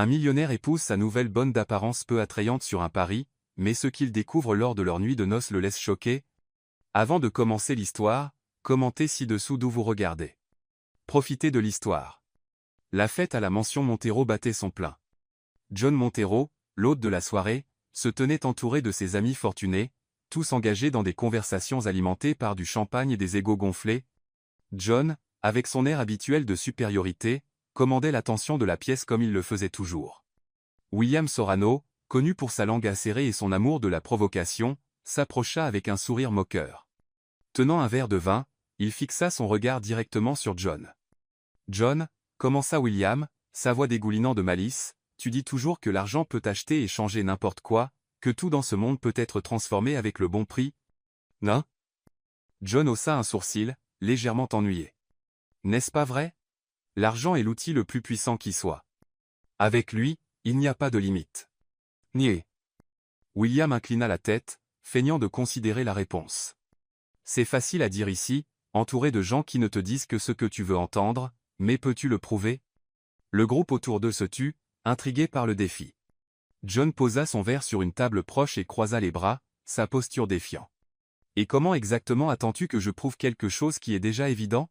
Un millionnaire épouse sa nouvelle bonne d'apparence peu attrayante sur un pari, mais ce qu'il découvre lors de leur nuit de noces le laisse choqué. Avant de commencer l'histoire, commentez ci-dessous d'où vous regardez. Profitez de l'histoire. La fête à la mansion Montero battait son plein. John Montero, l'hôte de la soirée, se tenait entouré de ses amis fortunés, tous engagés dans des conversations alimentées par du champagne et des égos gonflés. John, avec son air habituel de supériorité, commandait l'attention de la pièce comme il le faisait toujours. William Sorano, connu pour sa langue acérée et son amour de la provocation, s'approcha avec un sourire moqueur. Tenant un verre de vin, il fixa son regard directement sur John. « John, commença William, sa voix dégoulinant de malice, tu dis toujours que l'argent peut acheter et changer n'importe quoi, que tout dans ce monde peut être transformé avec le bon prix. Non ?» John haussa un sourcil, légèrement ennuyé. « N'est-ce pas vrai ? L'argent est l'outil le plus puissant qui soit. Avec lui, il n'y a pas de limite. » Niais. William inclina la tête, feignant de considérer la réponse. « C'est facile à dire ici, entouré de gens qui ne te disent que ce que tu veux entendre, mais peux-tu le prouver ?» Le groupe autour d'eux se tut, intrigué par le défi. John posa son verre sur une table proche et croisa les bras, sa posture défiant. « Et comment exactement attends-tu que je prouve quelque chose qui est déjà évident ?»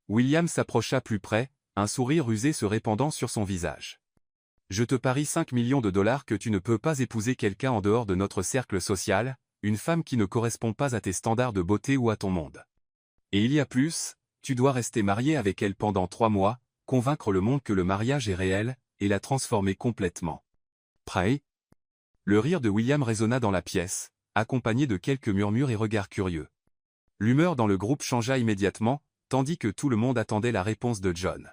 William s'approcha plus près, un sourire rusé se répandant sur son visage. « Je te parie 5 millions de dollars que tu ne peux pas épouser quelqu'un en dehors de notre cercle social, une femme qui ne correspond pas à tes standards de beauté ou à ton monde. Et il y a plus, tu dois rester marié avec elle pendant 3 mois, convaincre le monde que le mariage est réel, et la transformer complètement. Prêt ?» Le rire de William résonna dans la pièce, accompagné de quelques murmures et regards curieux. L'humeur dans le groupe changea immédiatement, tandis que tout le monde attendait la réponse de John.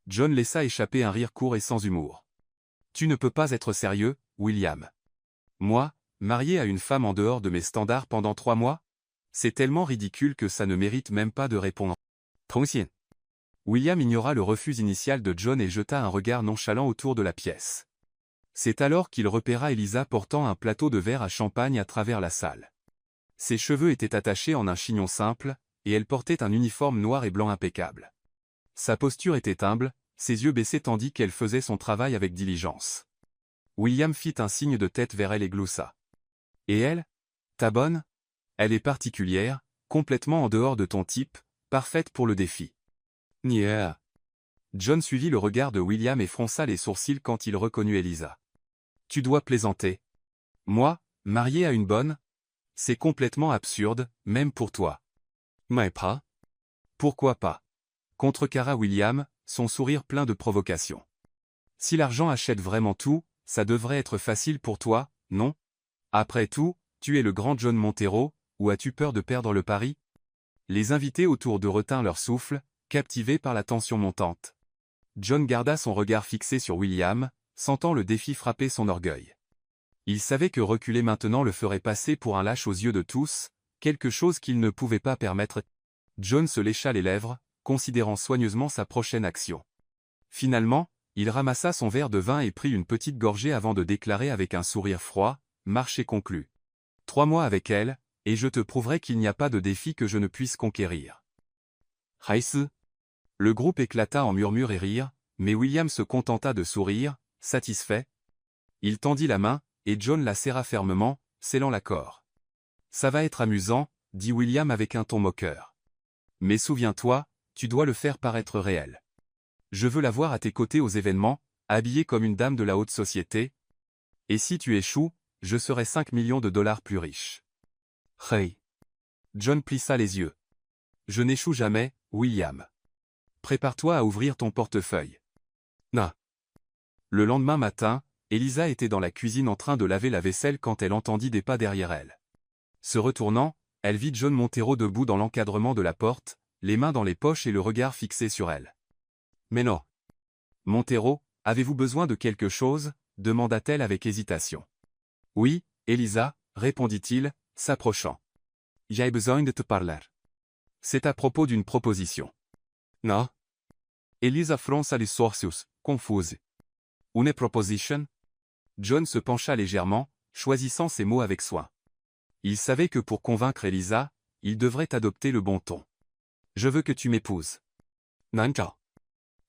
John laissa échapper un rire court et sans humour. « Tu ne peux pas être sérieux, William. Moi, marié à une femme en dehors de mes standards pendant 3 mois ? C'est tellement ridicule que ça ne mérite même pas de répondre. » Tongxian. William ignora le refus initial de John et jeta un regard nonchalant autour de la pièce. C'est alors qu'il repéra Elisa portant un plateau de verre à champagne à travers la salle. Ses cheveux étaient attachés en un chignon simple, et elle portait un uniforme noir et blanc impeccable. Sa posture était humble, ses yeux baissés tandis qu'elle faisait son travail avec diligence. William fit un signe de tête vers elle et gloussa. « Et elle ? Ta bonne ? Elle est particulière, complètement en dehors de ton type, parfaite pour le défi. » Nia. John suivit le regard de William et fronça les sourcils quand il reconnut Elisa. « Tu dois plaisanter. Moi, marié à une bonne ? C'est complètement absurde, même pour toi. » Mais pas. Pourquoi pas ? Contrecarra William, son sourire plein de provocation. Si l'argent achète vraiment tout, ça devrait être facile pour toi, non ? Après tout, tu es le grand John Montero, ou as-tu peur de perdre le pari ? Les invités autour d'eux retinrent leur souffle, captivés par la tension montante. John garda son regard fixé sur William, sentant le défi frapper son orgueil. Il savait que reculer maintenant le ferait passer pour un lâche aux yeux de tous, quelque chose qu'il ne pouvait pas permettre. John se lécha les lèvres, considérant soigneusement sa prochaine action. Finalement, il ramassa son verre de vin et prit une petite gorgée avant de déclarer avec un sourire froid, « Marché conclu. 3 mois avec elle, et je te prouverai qu'il n'y a pas de défi que je ne puisse conquérir. » Raïs. Le groupe éclata en murmures et rires, mais William se contenta de sourire, satisfait. Il tendit la main, et John la serra fermement, scellant l'accord. « Ça va être amusant, » dit William avec un ton moqueur. « Mais souviens-toi, tu dois le faire paraître réel. Je veux la voir à tes côtés aux événements, habillée comme une dame de la haute société. Et si tu échoues, je serai 5 millions de dollars plus riche. » Hey. John plissa les yeux. « Je n'échoue jamais, William. Prépare-toi à ouvrir ton portefeuille. » Na. Le lendemain matin, Elisa était dans la cuisine en train de laver la vaisselle quand elle entendit des pas derrière elle. Se retournant, elle vit John Montero debout dans l'encadrement de la porte, les mains dans les poches et le regard fixé sur elle. « Mais non. Montero, avez-vous besoin de quelque chose ?» demanda-t-elle avec hésitation. « Oui, Elisa, » répondit-il, s'approchant. « J'ai besoin de te parler. C'est à propos d'une proposition. » « Non. » Elisa fronça les sourcils, confuse. « Une proposition ?» John se pencha légèrement, choisissant ses mots avec soin. Il savait que pour convaincre Elisa, il devrait adopter le bon ton. « Je veux que tu m'épouses. » Nanka.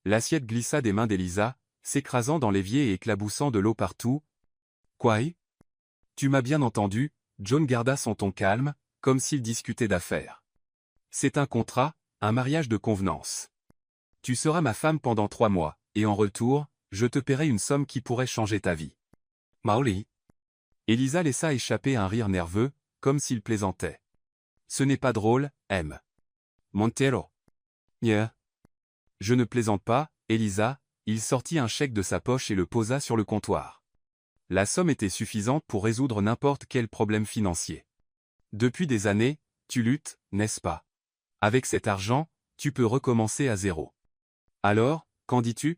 L'assiette glissa des mains d'Elisa, s'écrasant dans l'évier et éclaboussant de l'eau partout. « Quoi? Tu m'as bien entendu ?» John garda son ton calme, comme s'il discutait d'affaires. « C'est un contrat, un mariage de convenance. Tu seras ma femme pendant 3 mois, et en retour, je te paierai une somme qui pourrait changer ta vie. » Maoli. Elisa laissa échapper un rire nerveux, comme s'il plaisantait. « Ce n'est pas drôle, M. Montero. »« Yeah. »« Je ne plaisante pas, Elisa. » Il sortit un chèque de sa poche et le posa sur le comptoir. La somme était suffisante pour résoudre n'importe quel problème financier. Depuis des années, tu luttes, n'est-ce pas? Avec cet argent, tu peux recommencer à zéro. Alors, qu'en dis-tu?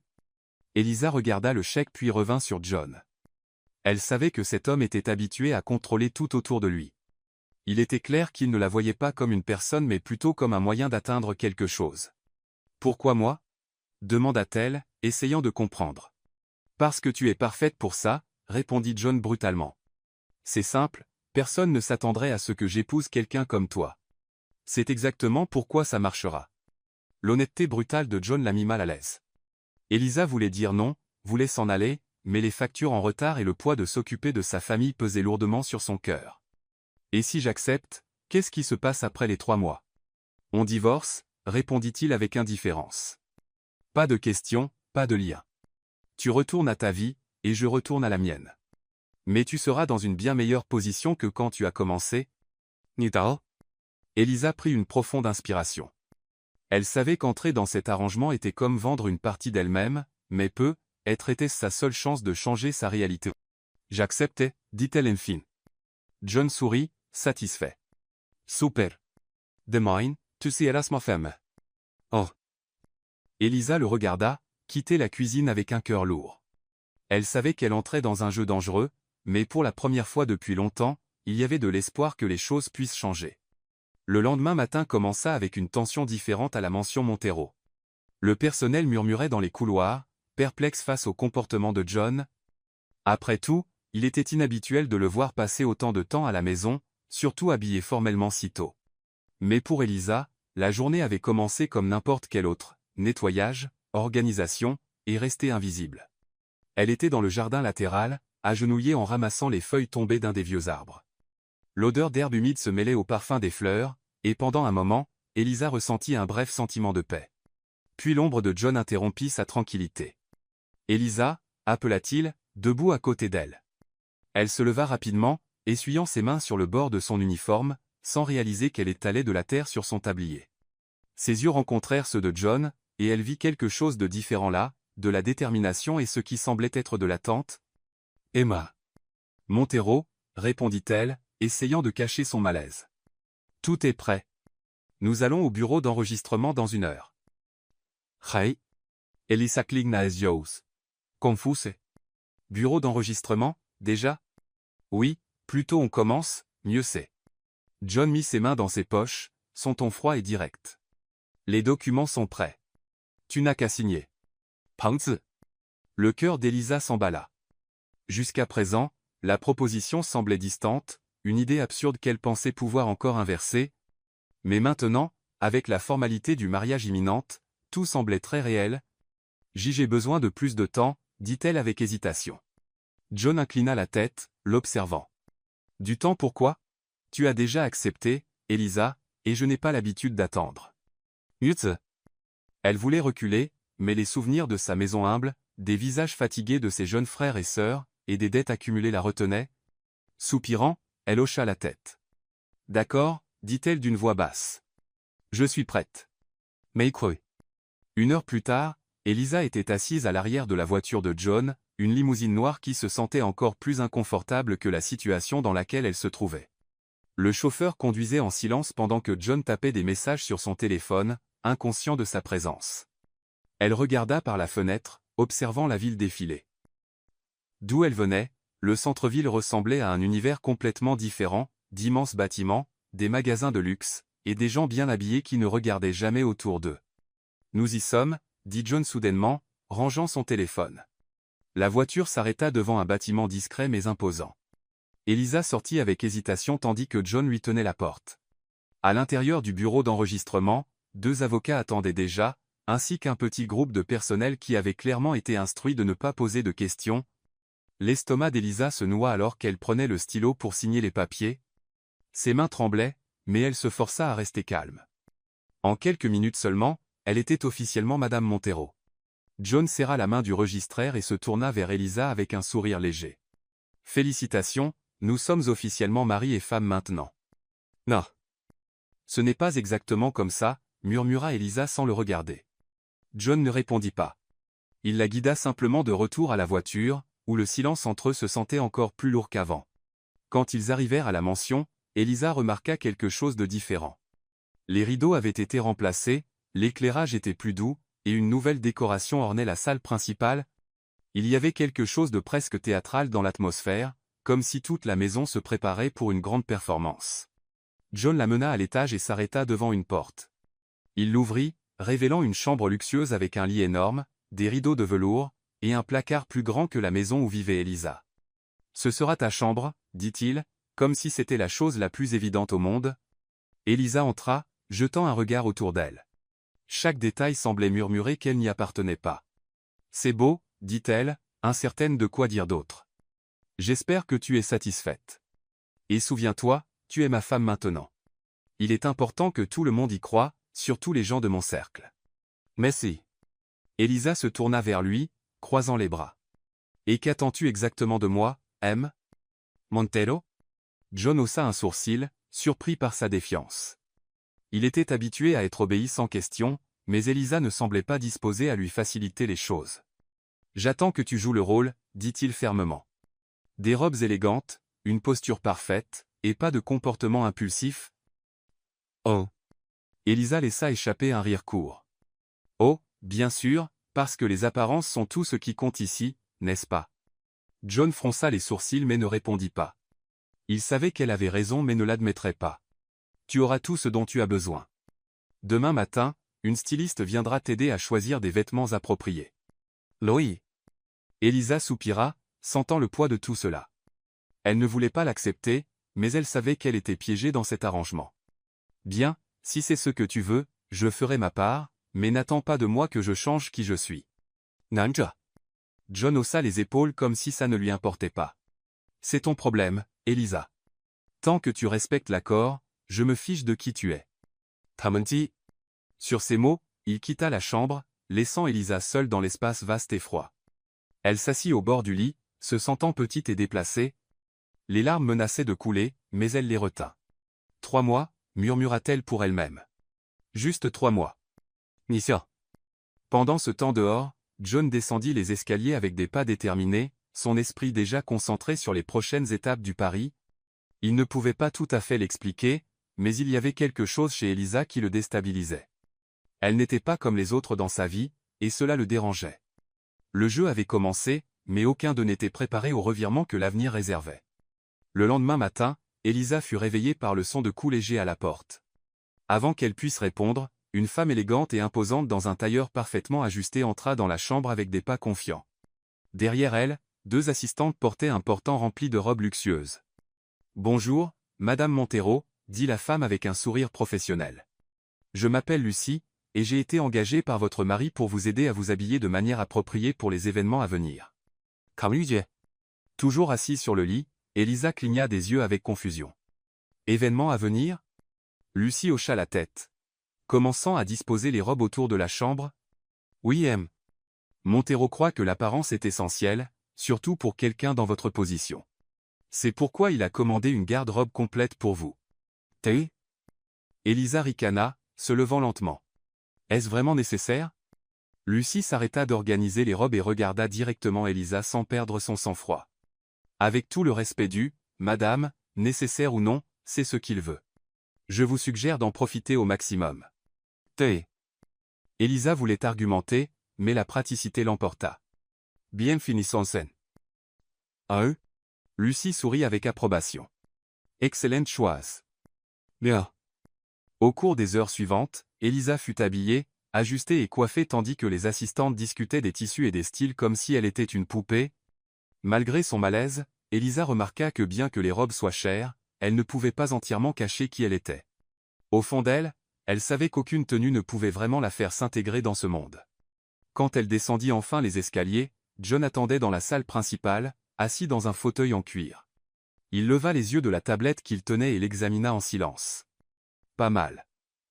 Elisa regarda le chèque puis revint sur John. Elle savait que cet homme était habitué à contrôler tout autour de lui. Il était clair qu'il ne la voyait pas comme une personne mais plutôt comme un moyen d'atteindre quelque chose. « Pourquoi moi ?» demanda-t-elle, essayant de comprendre. « Parce que tu es parfaite pour ça, » répondit John brutalement. « C'est simple, personne ne s'attendrait à ce que j'épouse quelqu'un comme toi. C'est exactement pourquoi ça marchera. » L'honnêteté brutale de John la mit mal à l'aise. Elisa voulait dire non, voulait s'en aller, mais les factures en retard et le poids de s'occuper de sa famille pesaient lourdement sur son cœur. « Et si j'accepte, qu'est-ce qui se passe après les 3 mois? On divorce, répondit-il avec indifférence. Pas de question, pas de lien. Tu retournes à ta vie, et je retourne à la mienne. Mais tu seras dans une bien meilleure position que quand tu as commencé. Nidao. Elisa prit une profonde inspiration. Elle savait qu'entrer dans cet arrangement était comme vendre une partie d'elle-même, mais être était sa seule chance de changer sa réalité. J'acceptais, dit-elle enfin. John sourit, satisfait. Super. Demain, tu seras ma femme. Oh. Elisa le regarda, quitter la cuisine avec un cœur lourd. Elle savait qu'elle entrait dans un jeu dangereux, mais pour la première fois depuis longtemps, il y avait de l'espoir que les choses puissent changer. Le lendemain matin commença avec une tension différente à la mention Montero. Le personnel murmurait dans les couloirs, perplexe face au comportement de John. Après tout, il était inhabituel de le voir passer autant de temps à la maison, surtout habillé formellement si tôt. Mais pour Elisa, la journée avait commencé comme n'importe quelle autre, nettoyage, organisation, et rester invisible. Elle était dans le jardin latéral, agenouillée en ramassant les feuilles tombées d'un des vieux arbres. L'odeur d'herbe humide se mêlait au parfum des fleurs, et pendant un moment, Elisa ressentit un bref sentiment de paix. Puis l'ombre de John interrompit sa tranquillité. « Elisa » appela-t-il, debout à côté d'elle. Elle se leva rapidement, essuyant ses mains sur le bord de son uniforme, sans réaliser qu'elle étalait de la terre sur son tablier. Ses yeux rencontrèrent ceux de John, et elle vit quelque chose de différent là, de la détermination et ce qui semblait être de l'attente. « Emma. »« Montero » répondit-elle, essayant de cacher son malaise. « Tout est prêt. Nous allons au bureau d'enregistrement dans 1 heure. »« Hey. » Elisa cligna les yeux. Confuse. « Bureau d'enregistrement, déjà? » « Oui, plus tôt on commence, mieux c'est. » John mit ses mains dans ses poches, son ton froid et direct. « Les documents sont prêts. Tu n'as qu'à signer. » Pangzi. Le cœur d'Elisa s'emballa. Jusqu'à présent, la proposition semblait distante, une idée absurde qu'elle pensait pouvoir encore inverser. Mais maintenant, avec la formalité du mariage imminente, tout semblait très réel. « J'ai besoin de plus de temps, » dit-elle avec hésitation. John inclina la tête, l'observant. « Du temps pourquoi? Tu as déjà accepté, Elisa, et je n'ai pas l'habitude d'attendre. » Utz. Elle voulait reculer, mais les souvenirs de sa maison humble, des visages fatigués de ses jeunes frères et sœurs, et des dettes accumulées la retenaient. Soupirant, elle hocha la tête. « D'accord, » dit-elle d'une voix basse. « Je suis prête. » Mais creux. 1 heure plus tard, Elisa était assise à l'arrière de la voiture de John, une limousine noire qui se sentait encore plus inconfortable que la situation dans laquelle elle se trouvait. Le chauffeur conduisait en silence pendant que John tapait des messages sur son téléphone, inconscient de sa présence. Elle regarda par la fenêtre, observant la ville défiler. D'où elle venait, le centre-ville ressemblait à un univers complètement différent, d'immenses bâtiments, des magasins de luxe, et des gens bien habillés qui ne regardaient jamais autour d'eux. « Nous y sommes », dit John soudainement, rangeant son téléphone. La voiture s'arrêta devant un bâtiment discret mais imposant. Elisa sortit avec hésitation tandis que John lui tenait la porte. À l'intérieur du bureau d'enregistrement, 2 avocats attendaient déjà, ainsi qu'un petit groupe de personnel qui avait clairement été instruit de ne pas poser de questions. L'estomac d'Elisa se noua alors qu'elle prenait le stylo pour signer les papiers. Ses mains tremblaient, mais elle se força à rester calme. En quelques minutes seulement, elle était officiellement Madame Montero. John serra la main du registraire et se tourna vers Elisa avec un sourire léger. « Félicitations, nous sommes officiellement mari et femme maintenant. »« Non. Ce n'est pas exactement comme ça, » murmura Elisa sans le regarder. John ne répondit pas. Il la guida simplement de retour à la voiture, où le silence entre eux se sentait encore plus lourd qu'avant. Quand ils arrivèrent à la mansion, Elisa remarqua quelque chose de différent. Les rideaux avaient été remplacés, l'éclairage était plus doux, et une nouvelle décoration ornait la salle principale. Il y avait quelque chose de presque théâtral dans l'atmosphère, comme si toute la maison se préparait pour une grande performance. John la mena à l'étage et s'arrêta devant une porte. Il l'ouvrit, révélant une chambre luxueuse avec un lit énorme, des rideaux de velours, et un placard plus grand que la maison où vivait Elisa. « Ce sera ta chambre, » dit-il, comme si c'était la chose la plus évidente au monde. Elisa entra, jetant un regard autour d'elle. Chaque détail semblait murmurer qu'elle n'y appartenait pas. « C'est beau, » dit-elle, incertaine de quoi dire d'autre. « J'espère que tu es satisfaite. Et souviens-toi, tu es ma femme maintenant. Il est important que tout le monde y croie, surtout les gens de mon cercle. » « Merci. » Elisa se tourna vers lui, croisant les bras. « Et qu'attends-tu exactement de moi, M. Montero ?» John haussa un sourcil, surpris par sa défiance. Il était habitué à être obéi sans question, mais Elisa ne semblait pas disposée à lui faciliter les choses. « J'attends que tu joues le rôle, » dit-il fermement. « Des robes élégantes, une posture parfaite, et pas de comportement impulsif. » Oh. Elisa laissa échapper un rire court. « Oh, bien sûr, parce que les apparences sont tout ce qui compte ici, n'est-ce pas ?» John fronça les sourcils mais ne répondit pas. Il savait qu'elle avait raison mais ne l'admettrait pas. « Tu auras tout ce dont tu as besoin. Demain matin, une styliste viendra t'aider à choisir des vêtements appropriés. » Oui. Elisa soupira, sentant le poids de tout cela. Elle ne voulait pas l'accepter, mais elle savait qu'elle était piégée dans cet arrangement. « Bien, si c'est ce que tu veux, je ferai ma part, mais n'attends pas de moi que je change qui je suis. » Nanja. John haussa les épaules comme si ça ne lui importait pas. « C'est ton problème, Elisa. Tant que tu respectes l'accord, je me fiche de qui tu es. » Tamanti. Sur ces mots, il quitta la chambre, laissant Elisa seule dans l'espace vaste et froid. Elle s'assit au bord du lit, se sentant petite et déplacée. Les larmes menaçaient de couler, mais elle les retint. « 3 mois, murmura-t-elle pour elle-même. Juste 3 mois. Missia. Pendant ce temps dehors, John descendit les escaliers avec des pas déterminés, son esprit déjà concentré sur les prochaines étapes du pari. Il ne pouvait pas tout à fait l'expliquer, mais il y avait quelque chose chez Elisa qui le déstabilisait. Elle n'était pas comme les autres dans sa vie, et cela le dérangeait. Le jeu avait commencé, mais aucun d'eux n'était préparé au revirement que l'avenir réservait. Le lendemain matin, Elisa fut réveillée par le son de coups légers à la porte. Avant qu'elle puisse répondre, une femme élégante et imposante dans un tailleur parfaitement ajusté entra dans la chambre avec des pas confiants. Derrière elle, 2 assistantes portaient un portant rempli de robes luxueuses. « Bonjour, Madame Montero », dit la femme avec un sourire professionnel. « Je m'appelle Lucie, et j'ai été engagée par votre mari pour vous aider à vous habiller de manière appropriée pour les événements à venir. » Toujours assise sur le lit, Elisa cligna des yeux avec confusion. « Événements à venir ?» Lucie hocha la tête. Commençant à disposer les robes autour de la chambre. « Oui, M. Montero croit que l'apparence est essentielle, surtout pour quelqu'un dans votre position. C'est pourquoi il a commandé une garde-robe complète pour vous. » T'es ? Elisa ricana, se levant lentement. « Est-ce vraiment nécessaire ?» Lucie s'arrêta d'organiser les robes et regarda directement Elisa sans perdre son sang-froid. « Avec tout le respect dû, madame, nécessaire ou non, c'est ce qu'il veut. Je vous suggère d'en profiter au maximum. » T'es ? Elisa voulait argumenter, mais la praticité l'emporta. « Bien finissons scène. » À eux ? Lucie sourit avec approbation. « Excellente choix. » Bien. Au cours des heures suivantes, Elisa fut habillée, ajustée et coiffée tandis que les assistantes discutaient des tissus et des styles comme si elle était une poupée. Malgré son malaise, Elisa remarqua que bien que les robes soient chères, elle ne pouvait pas entièrement cacher qui elle était. Au fond d'elle, Elle savait qu'aucune tenue ne pouvait vraiment la faire s'intégrer dans ce monde. Quand elle descendit enfin les escaliers, John attendait dans la salle principale, assis dans un fauteuil en cuir. Il leva les yeux de la tablette qu'il tenait et l'examina en silence. Pas mal.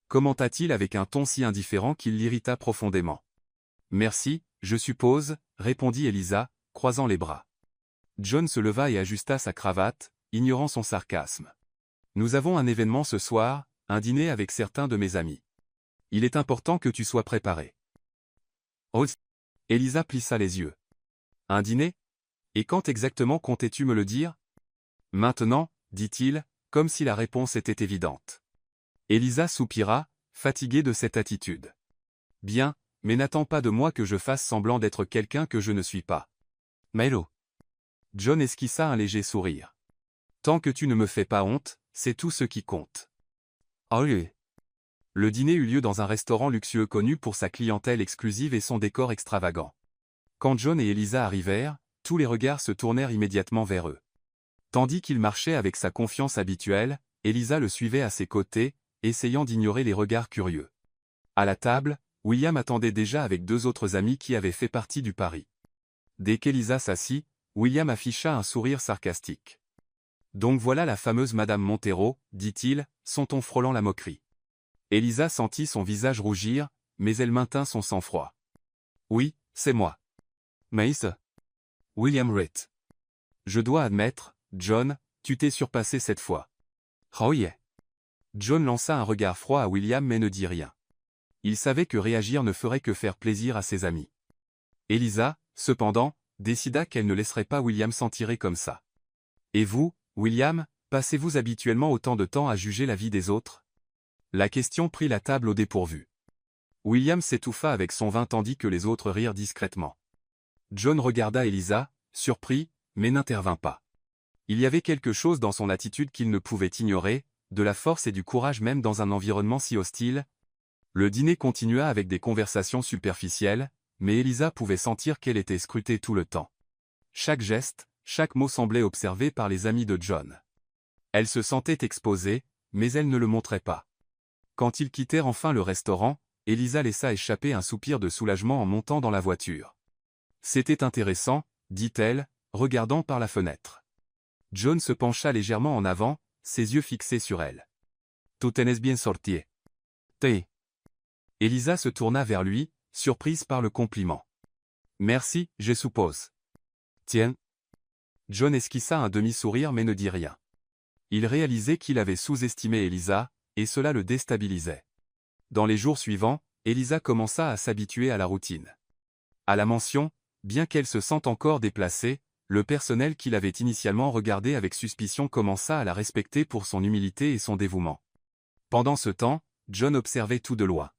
Commenta-t-il avec un ton si indifférent qu'il l'irrita profondément. Merci, je suppose, répondit Elisa, croisant les bras. John se leva et ajusta sa cravate, ignorant son sarcasme. Nous avons un événement ce soir, un dîner avec certains de mes amis. Il est important que tu sois préparé. Oh. Elisa plissa les yeux. Un dîner? Et quand exactement comptais-tu me le dire? Maintenant, dit-il, comme si la réponse était évidente. Elisa soupira, fatiguée de cette attitude. Bien, mais n'attends pas de moi que je fasse semblant d'être quelqu'un que je ne suis pas. Milo. John esquissa un léger sourire. Tant que tu ne me fais pas honte, c'est tout ce qui compte. Oh oui. Le dîner eut lieu dans un restaurant luxueux connu pour sa clientèle exclusive et son décor extravagant. Quand John et Elisa arrivèrent, tous les regards se tournèrent immédiatement vers eux. Tandis qu'il marchait avec sa confiance habituelle, Elisa le suivait à ses côtés, essayant d'ignorer les regards curieux. À la table, William attendait déjà avec deux autres amis qui avaient fait partie du pari. Dès qu'Elisa s'assit, William afficha un sourire sarcastique. Donc voilà la fameuse Madame Montero, dit-il, son ton frôlant la moquerie. Elisa sentit son visage rougir, mais elle maintint son sang-froid. Oui, c'est moi. Maïs. William Ritt. Je dois admettre, John, tu t'es surpassé cette fois. Oh yeah. John lança un regard froid à William mais ne dit rien. Il savait que réagir ne ferait que faire plaisir à ses amis. Elisa, cependant, décida qu'elle ne laisserait pas William s'en tirer comme ça. Et vous, William, passez-vous habituellement autant de temps à juger la vie des autres? La question prit la table au dépourvu. William s'étouffa avec son vin tandis que les autres rirent discrètement. John regarda Elisa, surpris, mais n'intervint pas. Il y avait quelque chose dans son attitude qu'il ne pouvait ignorer, de la force et du courage même dans un environnement si hostile. Le dîner continua avec des conversations superficielles, mais Elisa pouvait sentir qu'elle était scrutée tout le temps. Chaque geste, chaque mot semblait observé par les amis de John. Elle se sentait exposée, mais elle ne le montrait pas. Quand ils quittèrent enfin le restaurant, Elisa laissa échapper un soupir de soulagement en montant dans la voiture. C'était intéressant, dit-elle, regardant par la fenêtre. John se pencha légèrement en avant, ses yeux fixés sur elle. Tu tenés bien sorti. T'es. Elisa se tourna vers lui, surprise par le compliment. Merci, je suppose. Tiens. John esquissa un demi-sourire mais ne dit rien. Il réalisait qu'il avait sous-estimé Elisa, et cela le déstabilisait. Dans les jours suivants, Elisa commença à s'habituer à la routine. À la mention, bien qu'elle se sente encore déplacée, le personnel qui l'avait initialement regardée avec suspicion commença à la respecter pour son humilité et son dévouement. Pendant ce temps, John observait tout de loin.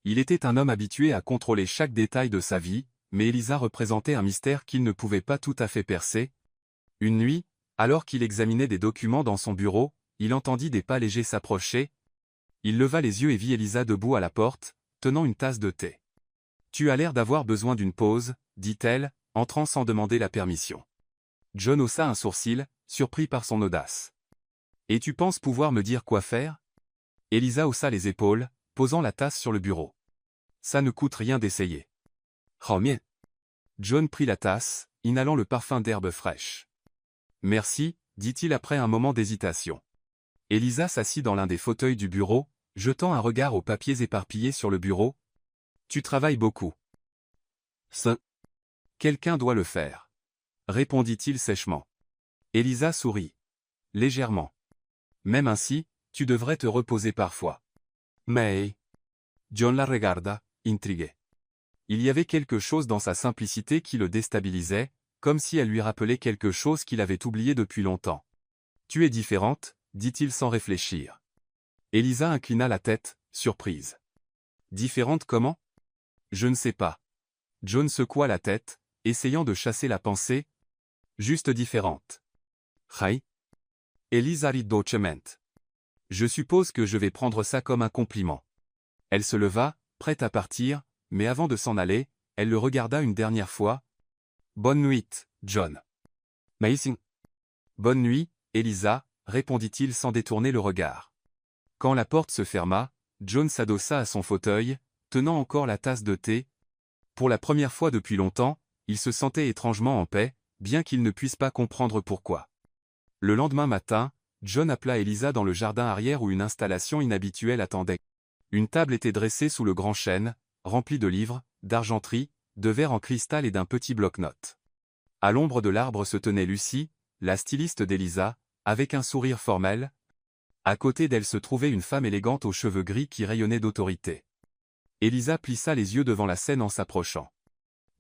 Il était un homme habitué à contrôler chaque détail de sa vie, mais Elisa représentait un mystère qu'il ne pouvait pas tout à fait percer. Une nuit, alors qu'il examinait des documents dans son bureau, il entendit des pas légers s'approcher. Il leva les yeux et vit Elisa debout à la porte, tenant une tasse de thé. « Tu as l'air d'avoir besoin d'une pause, » dit-elle, entrant sans demander la permission. John haussa un sourcil, surpris par son audace. « Et tu penses pouvoir me dire quoi faire ?» Elisa haussa les épaules, posant la tasse sur le bureau. « Ça ne coûte rien d'essayer. » « Oh mien !» John prit la tasse, inhalant le parfum d'herbe fraîche. « Merci, » dit-il après un moment d'hésitation. Elisa s'assit dans l'un des fauteuils du bureau, jetant un regard aux papiers éparpillés sur le bureau. « Tu travailles beaucoup. »« Ça. Quelqu'un doit le faire. » répondit-il sèchement. Elisa sourit. Légèrement. « Même ainsi, tu devrais te reposer parfois. »« Mais... » John la regarda, intrigué. Il y avait quelque chose dans sa simplicité qui le déstabilisait, comme si elle lui rappelait quelque chose qu'il avait oublié depuis longtemps. « Tu es différente, » dit-il sans réfléchir. Elisa inclina la tête, surprise. « Différente comment ? » Je ne sais pas. John secoua la tête, essayant de chasser la pensée. Juste différente. Hai. Elisa rit dolcemente. Je suppose que je vais prendre ça comme un compliment. Elle se leva, prête à partir, mais avant de s'en aller, elle le regarda une dernière fois. Bonne nuit, John. Amazing. Bonne nuit, Elisa, répondit-il sans détourner le regard. Quand la porte se ferma, John s'adossa à son fauteuil, tenant encore la tasse de thé. Pour la première fois depuis longtemps, il se sentait étrangement en paix, bien qu'il ne puisse pas comprendre pourquoi. Le lendemain matin, John appela Elisa dans le jardin arrière où une installation inhabituelle attendait. Une table était dressée sous le grand chêne, remplie de livres, d'argenterie, de verres en cristal et d'un petit bloc-notes. À l'ombre de l'arbre se tenait Lucie, la styliste d'Elisa, avec un sourire formel. À côté d'elle se trouvait une femme élégante aux cheveux gris qui rayonnait d'autorité. Elisa plissa les yeux devant la scène en s'approchant.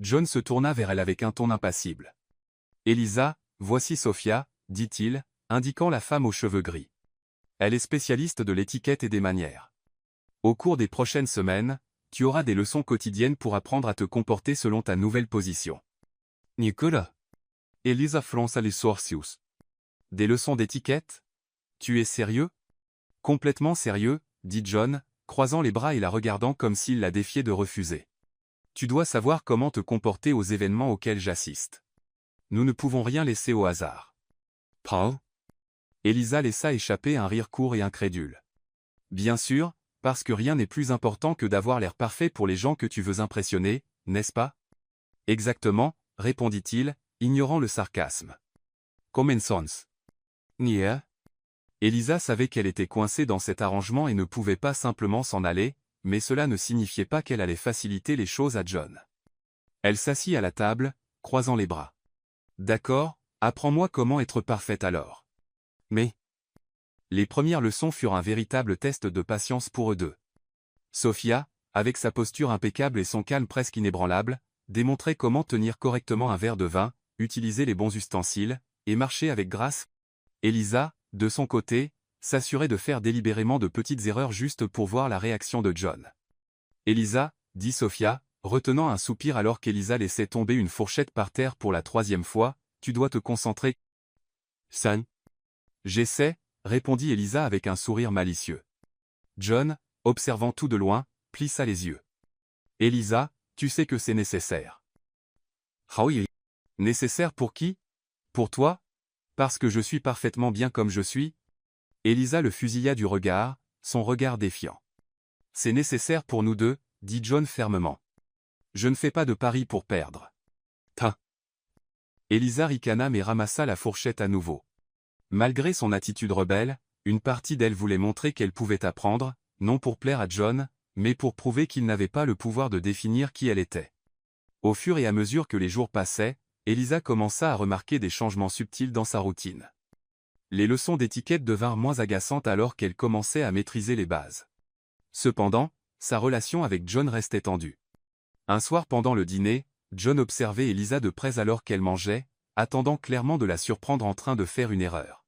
John se tourna vers elle avec un ton impassible. « Elisa, voici Sophia, dit-il, indiquant la femme aux cheveux gris. Elle est spécialiste de l'étiquette et des manières. Au cours des prochaines semaines, tu auras des leçons quotidiennes pour apprendre à te comporter selon ta nouvelle position. » Nicolas. Elisa fronça les sourcils. Des leçons d'étiquette? Tu es sérieux? Complètement sérieux, dit John, croisant les bras et la regardant comme s'il la défiait de refuser. Tu dois savoir comment te comporter aux événements auxquels j'assiste. Nous ne pouvons rien laisser au hasard. Paul? Elisa laissa échapper un rire court et incrédule. Bien sûr, parce que rien n'est plus important que d'avoir l'air parfait pour les gens que tu veux impressionner, n'est-ce pas? Exactement, répondit-il, ignorant le sarcasme. Common sense. Nie. Elisa savait qu'elle était coincée dans cet arrangement et ne pouvait pas simplement s'en aller, mais cela ne signifiait pas qu'elle allait faciliter les choses à John. Elle s'assit à la table, croisant les bras. D'accord, apprends-moi comment être parfaite alors. Mais les premières leçons furent un véritable test de patience pour eux deux. Sophia, avec sa posture impeccable et son calme presque inébranlable, démontrait comment tenir correctement un verre de vin, utiliser les bons ustensiles, et marcher avec grâce. Elisa, de son côté, s'assurait de faire délibérément de petites erreurs juste pour voir la réaction de John. Elisa, dit Sophia, retenant un soupir alors qu'Elisa laissait tomber une fourchette par terre pour la 3e fois, tu dois te concentrer. Son. J'essaie, répondit Elisa avec un sourire malicieux. John, observant tout de loin, plissa les yeux. Elisa, tu sais que c'est nécessaire. Ah oui. Nécessaire pour qui? Pour toi? Parce que je suis parfaitement bien comme je suis? Elisa le fusilla du regard, son regard défiant. C'est nécessaire pour nous deux, dit John fermement. Je ne fais pas de pari pour perdre. Tain. Elisa ricana mais ramassa la fourchette à nouveau. Malgré son attitude rebelle, une partie d'elle voulait montrer qu'elle pouvait apprendre, non pour plaire à John, mais pour prouver qu'il n'avait pas le pouvoir de définir qui elle était. Au fur et à mesure que les jours passaient, Elisa commença à remarquer des changements subtils dans sa routine. Les leçons d'étiquette devinrent moins agaçantes alors qu'elle commençait à maîtriser les bases. Cependant, sa relation avec John restait tendue. Un soir pendant le dîner, John observait Elisa de près alors qu'elle mangeait, attendant clairement de la surprendre en train de faire une erreur.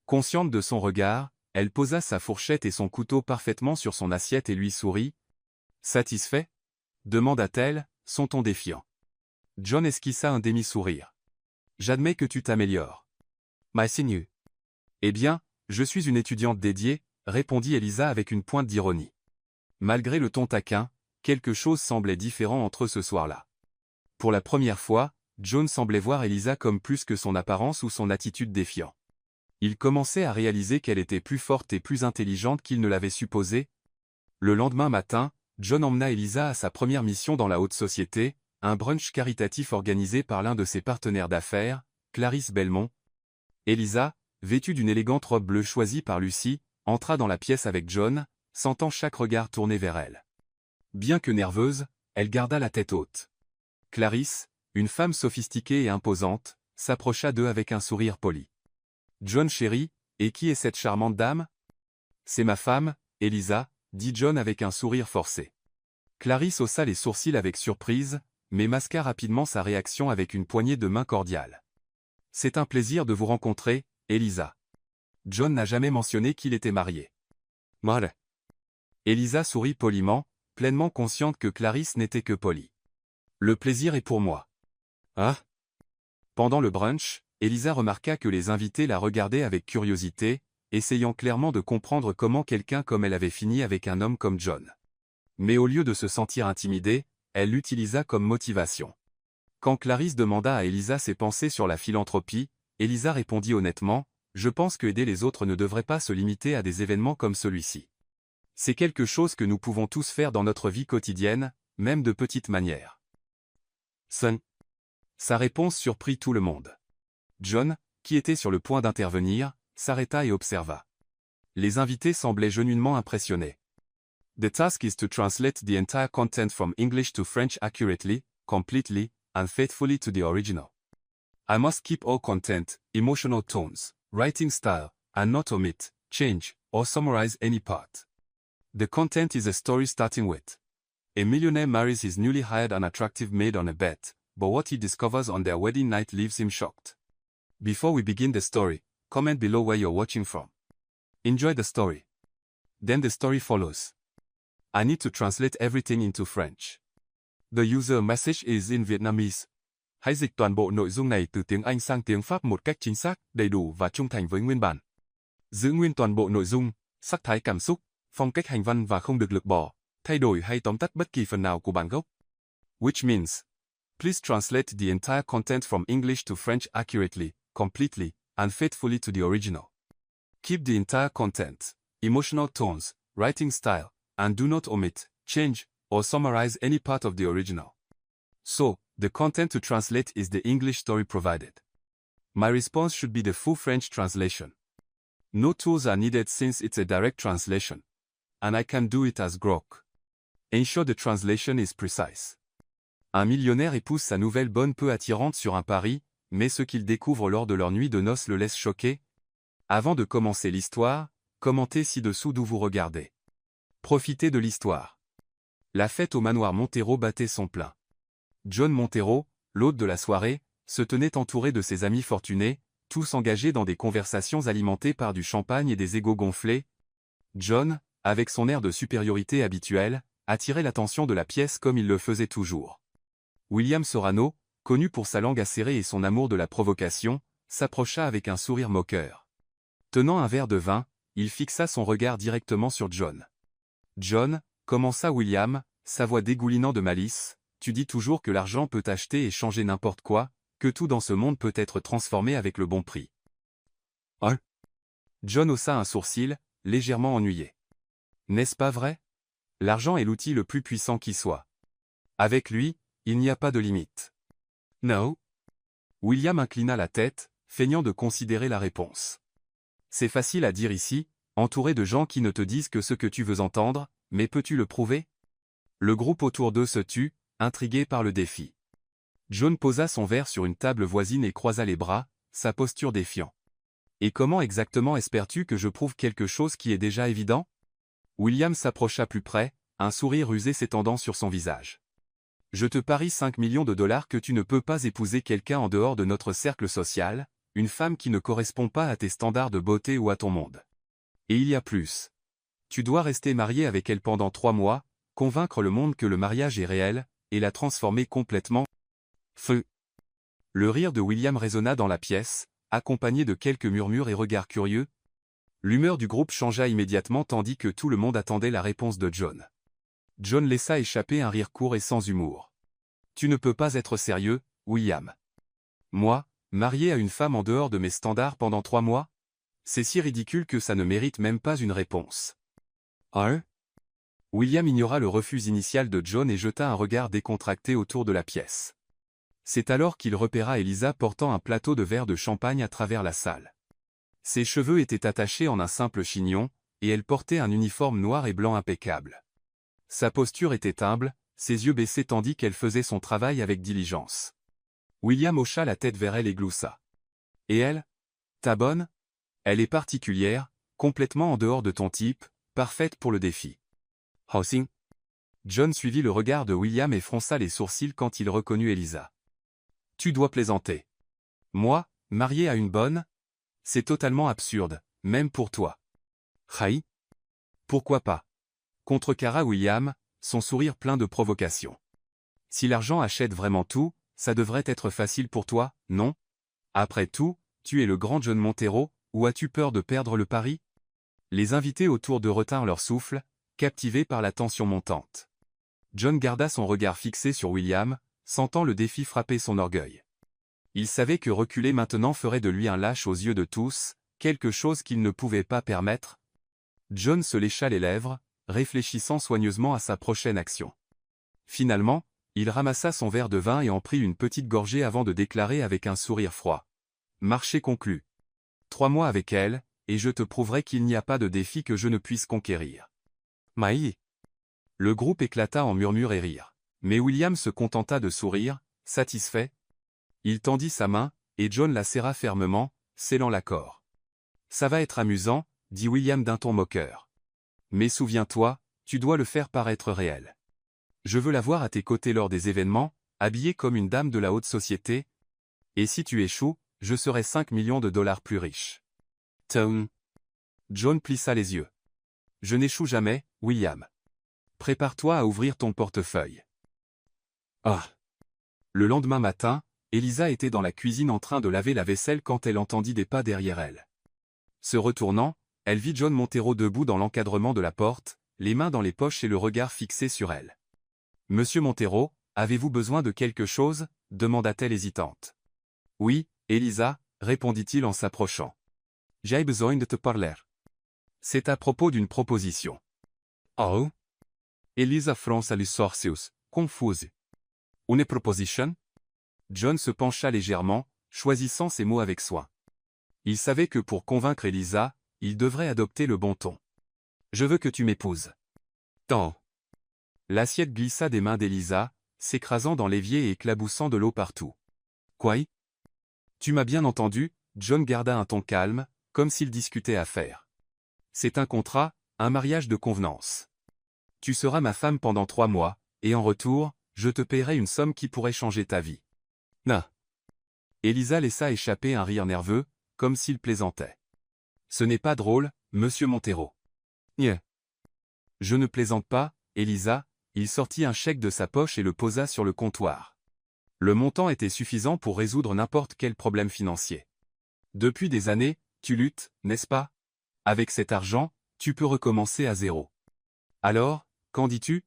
Consciente de son regard, elle posa sa fourchette et son couteau parfaitement sur son assiette et lui sourit. « Satisfait ?» demanda-t-elle, son ton défiant. John esquissa un demi-sourire. « J'admets que tu t'améliores. »« My signe. »« Eh bien, je suis une étudiante dédiée, » répondit Elisa avec une pointe d'ironie. Malgré le ton taquin, quelque chose semblait différent entre eux ce soir-là. Pour la première fois, John semblait voir Elisa comme plus que son apparence ou son attitude défiant. Il commençait à réaliser qu'elle était plus forte et plus intelligente qu'il ne l'avait supposé. Le lendemain matin, John emmena Elisa à sa première mission dans la haute société, un brunch caritatif organisé par l'un de ses partenaires d'affaires, Clarisse Belmont. Elisa, vêtue d'une élégante robe bleue choisie par Lucie, entra dans la pièce avec John, sentant chaque regard tourné vers elle. Bien que nerveuse, elle garda la tête haute. Clarisse, une femme sophistiquée et imposante, s'approcha d'eux avec un sourire poli. « John chéri, et qui est cette charmante dame? »« C'est ma femme, Elisa, » dit John avec un sourire forcé. Clarisse haussa les sourcils avec surprise, mais masqua rapidement sa réaction avec une poignée de main cordiale. « C'est un plaisir de vous rencontrer, Elisa. » John n'a jamais mentionné qu'il était marié. « Mal. » Elisa sourit poliment, pleinement consciente que Clarisse n'était que polie. « Le plaisir est pour moi. »« Ah ?» Pendant le brunch, Elisa remarqua que les invités la regardaient avec curiosité, essayant clairement de comprendre comment quelqu'un comme elle avait fini avec un homme comme John. Mais au lieu de se sentir intimidée, elle l'utilisa comme motivation. Quand Clarisse demanda à Elisa ses pensées sur la philanthropie, Elisa répondit honnêtement, « Je pense que aider les autres ne devrait pas se limiter à des événements comme celui-ci. C'est quelque chose que nous pouvons tous faire dans notre vie quotidienne, même de petites manières. Son. Sa réponse surprit tout le monde. John, qui était sur le point d'intervenir, s'arrêta et observa. Les invités semblaient genuinement impressionnés. The task is to translate the entire content from English to French accurately, completely, and faithfully to the original. I must keep all content, emotional tones, writing style, and not omit, change, or summarize any part. The content is a story starting with: a millionaire marries his newly hired and attractive maid on a bet, but what he discovers on their wedding night leaves him shocked. Before we begin the story, comment below where you're watching from. Enjoy the story. Then the story follows. I need to translate everything into French. The user message is in Vietnamese. Hãy dịch toàn bộ nội dung này từ tiếng Anh sang tiếng Pháp một cách chính xác, đầy đủ và trung thành với nguyên bản. Giữ nguyên toàn bộ nội dung, sắc thái cảm xúc, phong cách hành văn và không được lược bỏ, thay đổi hay tóm tắt bất kỳ phần nào của bản gốc. Which means, please translate the entire content from English to French accurately, completely, and faithfully to the original. Keep the entire content, emotional tones, writing style, and do not omit, change, or summarize any part of the original. So, the content to translate is the English story provided. My response should be the full French translation. No tools are needed since it's a direct translation. And I can do it as Grok. Ensure the translation is precise. Un millionnaire épouse sa nouvelle bonne peu attirante sur un pari, mais ce qu'il découvre lors de leur nuit de noces le laisse choqué. Avant de commencer l'histoire, commentez ci-dessous d'où vous regardez. Profitez de l'histoire. La fête au manoir Montero battait son plein. John Montero, l'hôte de la soirée, se tenait entouré de ses amis fortunés, tous engagés dans des conversations alimentées par du champagne et des égos gonflés. John, avec son air de supériorité habituel, attirait l'attention de la pièce comme il le faisait toujours. William Sorano, connu pour sa langue acérée et son amour de la provocation, s'approcha avec un sourire moqueur. Tenant un verre de vin, il fixa son regard directement sur John. « John, commença William, sa voix dégoulinant de malice, tu dis toujours que l'argent peut acheter et changer n'importe quoi, que tout dans ce monde peut être transformé avec le bon prix. » Hein? John haussa un sourcil, légèrement ennuyé. « N'est-ce pas vrai? L'argent est l'outil le plus puissant qui soit. Avec lui, il n'y a pas de limite. » No? William inclina la tête, feignant de considérer la réponse. C'est facile à dire ici, entouré de gens qui ne te disent que ce que tu veux entendre, mais peux-tu le prouver? Le groupe autour d'eux se tut, intrigué par le défi. John posa son verre sur une table voisine et croisa les bras, sa posture défiant. Et comment exactement espères-tu que je prouve quelque chose qui est déjà évident? William s'approcha plus près, un sourire rusé s'étendant sur son visage. Je te parie 5 millions de dollars que tu ne peux pas épouser quelqu'un en dehors de notre cercle social, une femme qui ne correspond pas à tes standards de beauté ou à ton monde. Et il y a plus. Tu dois rester marié avec elle pendant 3 mois, convaincre le monde que le mariage est réel, et la transformer complètement. Feu. Le rire de William résonna dans la pièce, accompagné de quelques murmures et regards curieux. L'humeur du groupe changea immédiatement tandis que tout le monde attendait la réponse de John. John laissa échapper un rire court et sans humour. Tu ne peux pas être sérieux, William. Moi, marié à une femme en dehors de mes standards pendant 3 mois? C'est si ridicule que ça ne mérite même pas une réponse. Hein? William ignora le refus initial de John et jeta un regard décontracté autour de la pièce. C'est alors qu'il repéra Elisa portant un plateau de verre de champagne à travers la salle. Ses cheveux étaient attachés en un simple chignon, et elle portait un uniforme noir et blanc impeccable. Sa posture était humble, ses yeux baissés tandis qu'elle faisait son travail avec diligence. William hocha la tête vers elle et gloussa. « Et elle? Ta bonne? Elle est particulière, complètement en dehors de ton type, parfaite pour le défi. » Housing. John suivit le regard de William et fronça les sourcils quand il reconnut Elisa. « Tu dois plaisanter. Moi, marié à une bonne? C'est totalement absurde, même pour toi. »« Raï? Pourquoi pas ?» contrecarra William, son sourire plein de provocation. « Si l'argent achète vraiment tout, ça devrait être facile pour toi, non? Après tout, tu es le grand John Montero, ou as-tu peur de perdre le pari ?» Les invités autour d'eux retinrent leur souffle, captivés par la tension montante. John garda son regard fixé sur William, sentant le défi frapper son orgueil. Il savait que reculer maintenant ferait de lui un lâche aux yeux de tous, quelque chose qu'il ne pouvait pas permettre. John se lécha les lèvres, réfléchissant soigneusement à sa prochaine action. Finalement, il ramassa son verre de vin et en prit une petite gorgée avant de déclarer avec un sourire froid. Marché conclu. 3 mois avec elle, et je te prouverai qu'il n'y a pas de défi que je ne puisse conquérir. Maï. Le groupe éclata en murmures et rires. Mais William se contenta de sourire, satisfait. Il tendit sa main, et John la serra fermement, scellant l'accord. Ça va être amusant, dit William d'un ton moqueur. Mais souviens-toi, tu dois le faire paraître réel. Je veux la voir à tes côtés lors des événements, habillée comme une dame de la haute société. Et si tu échoues, je serai 5 millions de dollars plus riche. Tom. John plissa les yeux. Je n'échoue jamais, William. Prépare-toi à ouvrir ton portefeuille. Ah. Le lendemain matin, Elisa était dans la cuisine en train de laver la vaisselle quand elle entendit des pas derrière elle. Se retournant, elle vit John Montero debout dans l'encadrement de la porte, les mains dans les poches et le regard fixé sur elle. « Monsieur Montero, avez-vous besoin de quelque chose » demanda-t-elle hésitante. « Oui, Elisa, répondit-il en s'approchant. « J'ai besoin de te parler. » C'est à propos d'une proposition. « Oh » Elisa fronça les sourcils, confuse. « Une proposition » John se pencha légèrement, choisissant ses mots avec soin. Il savait que pour convaincre Elisa, il devrait adopter le bon ton. « Je veux que tu m'épouses. » Tant. L'assiette glissa des mains d'Elisa, s'écrasant dans l'évier et éclaboussant de l'eau partout. « Quoi ? Tu m'as bien entendu » John garda un ton calme, comme s'il discutait affaires. « C'est un contrat, un mariage de convenance. Tu seras ma femme pendant 3 mois, et en retour, je te paierai une somme qui pourrait changer ta vie. » Na. Elisa laissa échapper un rire nerveux, comme s'il plaisantait. « Ce n'est pas drôle, monsieur Montero. »« Nie. Je ne plaisante pas, Elisa. » Il sortit un chèque de sa poche et le posa sur le comptoir. Le montant était suffisant pour résoudre n'importe quel problème financier. Depuis des années, tu luttes, n'est-ce pas? Avec cet argent, tu peux recommencer à zéro. Alors, qu'en dis-tu?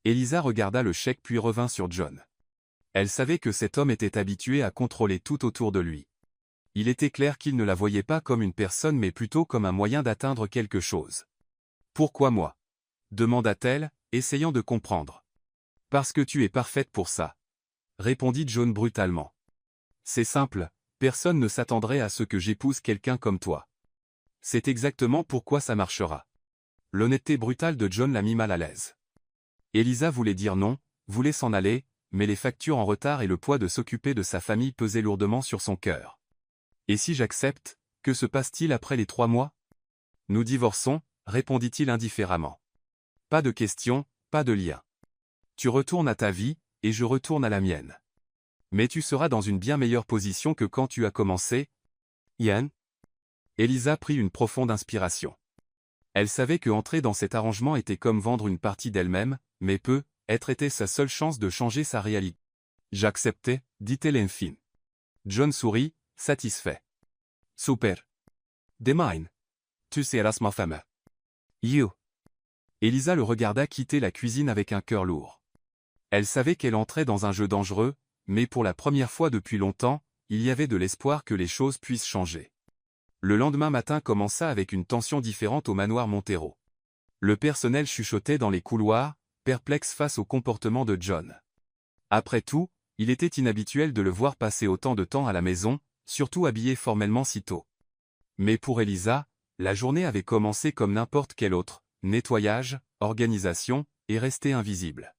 Elisa regarda le chèque puis revint sur John. Elle savait que cet homme était habitué à contrôler tout autour de lui. Il était clair qu'il ne la voyait pas comme une personne mais plutôt comme un moyen d'atteindre quelque chose. « Pourquoi moi » demanda-t-elle, essayant de comprendre. « Parce que tu es parfaite pour ça. » répondit John brutalement. « C'est simple, personne ne s'attendrait à ce que j'épouse quelqu'un comme toi. C'est exactement pourquoi ça marchera. » L'honnêteté brutale de John la mit mal à l'aise. Elisa voulait dire non, voulait s'en aller, mais les factures en retard et le poids de s'occuper de sa famille pesaient lourdement sur son cœur. « Et si j'accepte, que se passe-t-il après les 3 mois? » Nous divorçons, répondit-il indifféremment. Pas de question, pas de lien. Tu retournes à ta vie, et je retourne à la mienne. Mais tu seras dans une bien meilleure position que quand tu as commencé. Yann? Elisa prit une profonde inspiration. Elle savait que entrer dans cet arrangement était comme vendre une partie d'elle-même, mais être était sa seule chance de changer sa réalité. J'acceptais, dit-elle enfin. John sourit, satisfait. Super. Demain. Tu seras ma femme. You. Elisa le regarda quitter la cuisine avec un cœur lourd. Elle savait qu'elle entrait dans un jeu dangereux, mais pour la première fois depuis longtemps, il y avait de l'espoir que les choses puissent changer. Le lendemain matin commença avec une tension différente au manoir Montero. Le personnel chuchotait dans les couloirs, perplexe face au comportement de John. Après tout, il était inhabituel de le voir passer autant de temps à la maison, surtout habillé formellement si tôt. Mais pour Elisa, la journée avait commencé comme n'importe quelle autre. Nettoyage, organisation, et rester invisible.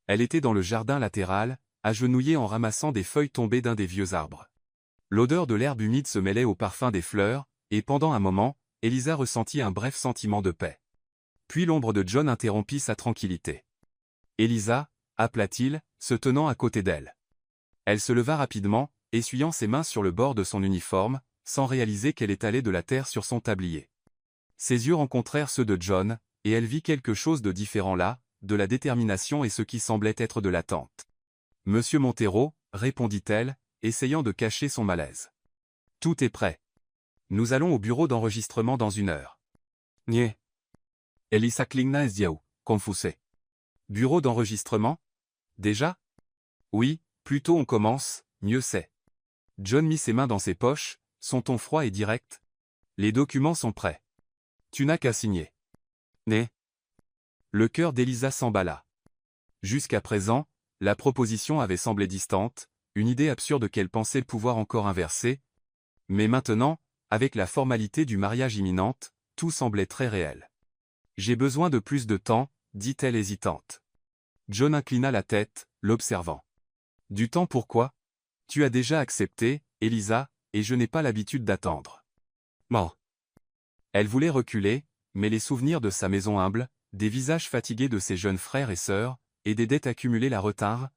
Elle était dans le jardin latéral, agenouillée en ramassant des feuilles tombées d'un des vieux arbres. L'odeur de l'herbe humide se mêlait au parfum des fleurs, et pendant un moment, Elisa ressentit un bref sentiment de paix. Puis l'ombre de John interrompit sa tranquillité. « Elisa » appela-t-il, se tenant à côté d'elle. Elle se leva rapidement, essuyant ses mains sur le bord de son uniforme, sans réaliser qu'elle étalait de la terre sur son tablier. Ses yeux rencontrèrent ceux de John, et elle vit quelque chose de différent là, de la détermination et ce qui semblait être de l'attente. « Monsieur Montero » répondit-elle, essayant de cacher son malaise. « Tout est prêt. Nous allons au bureau d'enregistrement dans 1 heure. »« Nie. » Elisa klingna zjał, confusée. « Bureau d'enregistrement? Déjà? » ?»« Oui, plus tôt on commence, mieux c'est. » John mit ses mains dans ses poches, son ton froid et direct. « Les documents sont prêts. Tu n'as qu'à signer. »« Né. » Le cœur d'Elisa s'emballa. Jusqu'à présent, la proposition avait semblé distante, une idée absurde qu'elle pensait pouvoir encore inverser, mais maintenant, avec la formalité du mariage imminente, tout semblait très réel. « J'ai besoin de plus de temps », dit-elle hésitante. John inclina la tête, l'observant. « Du temps pourquoi ? Tu as déjà accepté, Elisa, et je n'ai pas l'habitude d'attendre. » Bon. Elle voulait reculer, mais les souvenirs de sa maison humble, des visages fatigués de ses jeunes frères et sœurs, et des dettes accumulées la retinrent.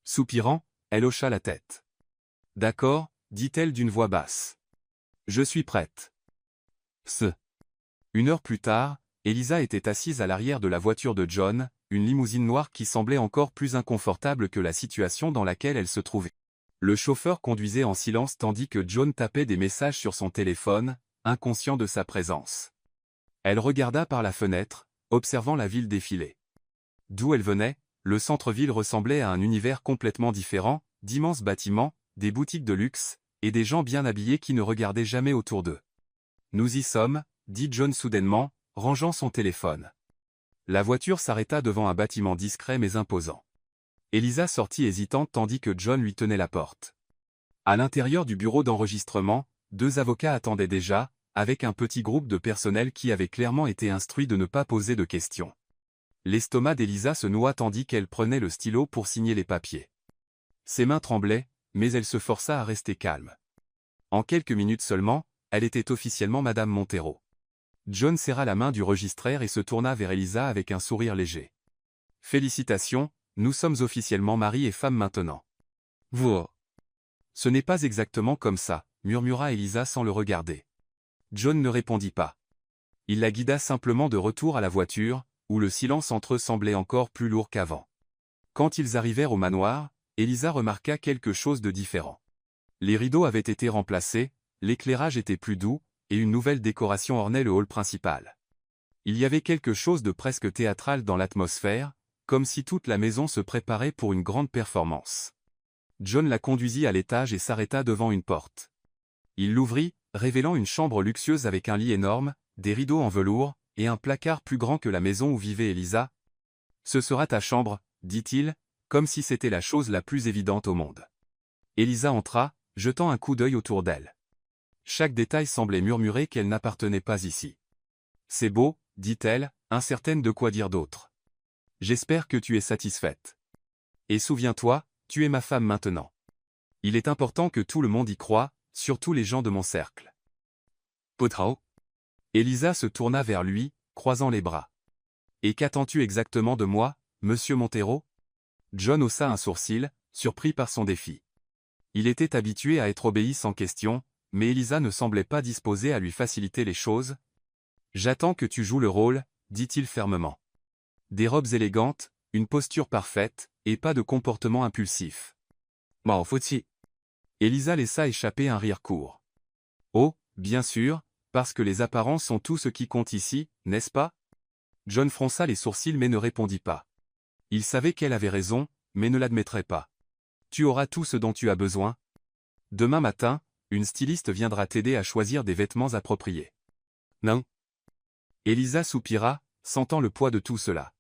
Soupirant, elle hocha la tête. « D'accord, » dit-elle d'une voix basse. « Je suis prête. » Une heure plus tard, Elisa était assise à l'arrière de la voiture de John, une limousine noire qui semblait encore plus inconfortable que la situation dans laquelle elle se trouvait. Le chauffeur conduisait en silence tandis que John tapait des messages sur son téléphone, inconscient de sa présence. Elle regarda par la fenêtre, observant la ville défiler. D'où elle venait, le centre-ville ressemblait à un univers complètement différent, d'immenses bâtiments, des boutiques de luxe, et des gens bien habillés qui ne regardaient jamais autour d'eux. « Nous y sommes », dit John soudainement, rangeant son téléphone. La voiture s'arrêta devant un bâtiment discret mais imposant. Elisa sortit hésitante tandis que John lui tenait la porte. À l'intérieur du bureau d'enregistrement, 2 avocats attendaient déjà, avec un petit groupe de personnel qui avait clairement été instruit de ne pas poser de questions. L'estomac d'Elisa se noua tandis qu'elle prenait le stylo pour signer les papiers. Ses mains tremblaient, mais elle se força à rester calme. En quelques minutes seulement, elle était officiellement Madame Montero. John serra la main du registraire et se tourna vers Elisa avec un sourire léger. « Félicitations, nous sommes officiellement mari et femme maintenant. »« Vous »« Ce n'est pas exactement comme ça, » murmura Elisa sans le regarder. John ne répondit pas. Il la guida simplement de retour à la voiture, où le silence entre eux semblait encore plus lourd qu'avant. Quand ils arrivèrent au manoir, Elisa remarqua quelque chose de différent. Les rideaux avaient été remplacés, l'éclairage était plus doux, et une nouvelle décoration ornait le hall principal. Il y avait quelque chose de presque théâtral dans l'atmosphère, comme si toute la maison se préparait pour une grande performance. John la conduisit à l'étage et s'arrêta devant une porte. Il l'ouvrit, révélant une chambre luxueuse avec un lit énorme, des rideaux en velours, et un placard plus grand que la maison où vivait Elisa. « Ce sera ta chambre, » dit-il, comme si c'était la chose la plus évidente au monde. Elisa entra, jetant un coup d'œil autour d'elle. Chaque détail semblait murmurer qu'elle n'appartenait pas ici. « C'est beau, » dit-elle, incertaine de quoi dire d'autre. « J'espère que tu es satisfaite. Et souviens-toi, tu es ma femme maintenant. Il est important que tout le monde y croie, surtout les gens de mon cercle. » Potrao. Elisa se tourna vers lui, croisant les bras. « Et qu'attends-tu exactement de moi, monsieur Montero ?» John haussa un sourcil, surpris par son défi. Il était habitué à être obéi sans question, mais Elisa ne semblait pas disposée à lui faciliter les choses. « J'attends que tu joues le rôle, » dit-il fermement. « Des robes élégantes, une posture parfaite, et pas de comportement impulsif. »« M'en faut-il » Elisa laissa échapper un rire court. « Oh, bien sûr, parce que les apparences sont tout ce qui compte ici, n'est-ce pas ?» John fronça les sourcils mais ne répondit pas. Il savait qu'elle avait raison, mais ne l'admettrait pas. « Tu auras tout ce dont tu as besoin. Demain matin, une styliste viendra t'aider à choisir des vêtements appropriés. »« Non. » Elisa soupira, sentant le poids de tout cela.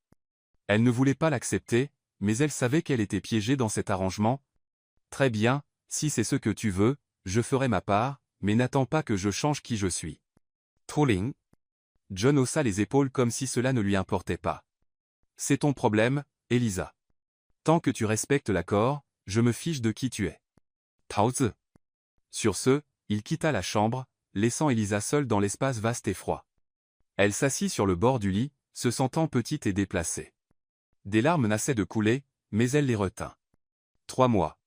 Elle ne voulait pas l'accepter, mais elle savait qu'elle était piégée dans cet arrangement. « Très bien, si c'est ce que tu veux, je ferai ma part, mais n'attends pas que je change qui je suis. » Trolling. John haussa les épaules comme si cela ne lui importait pas. « C'est ton problème, Elisa. Tant que tu respectes l'accord, je me fiche de qui tu es. » Taozi. Sur ce, il quitta la chambre, laissant Elisa seule dans l'espace vaste et froid. Elle s'assit sur le bord du lit, se sentant petite et déplacée. Des larmes nassaient de couler, mais elle les retint. « 3 mois. »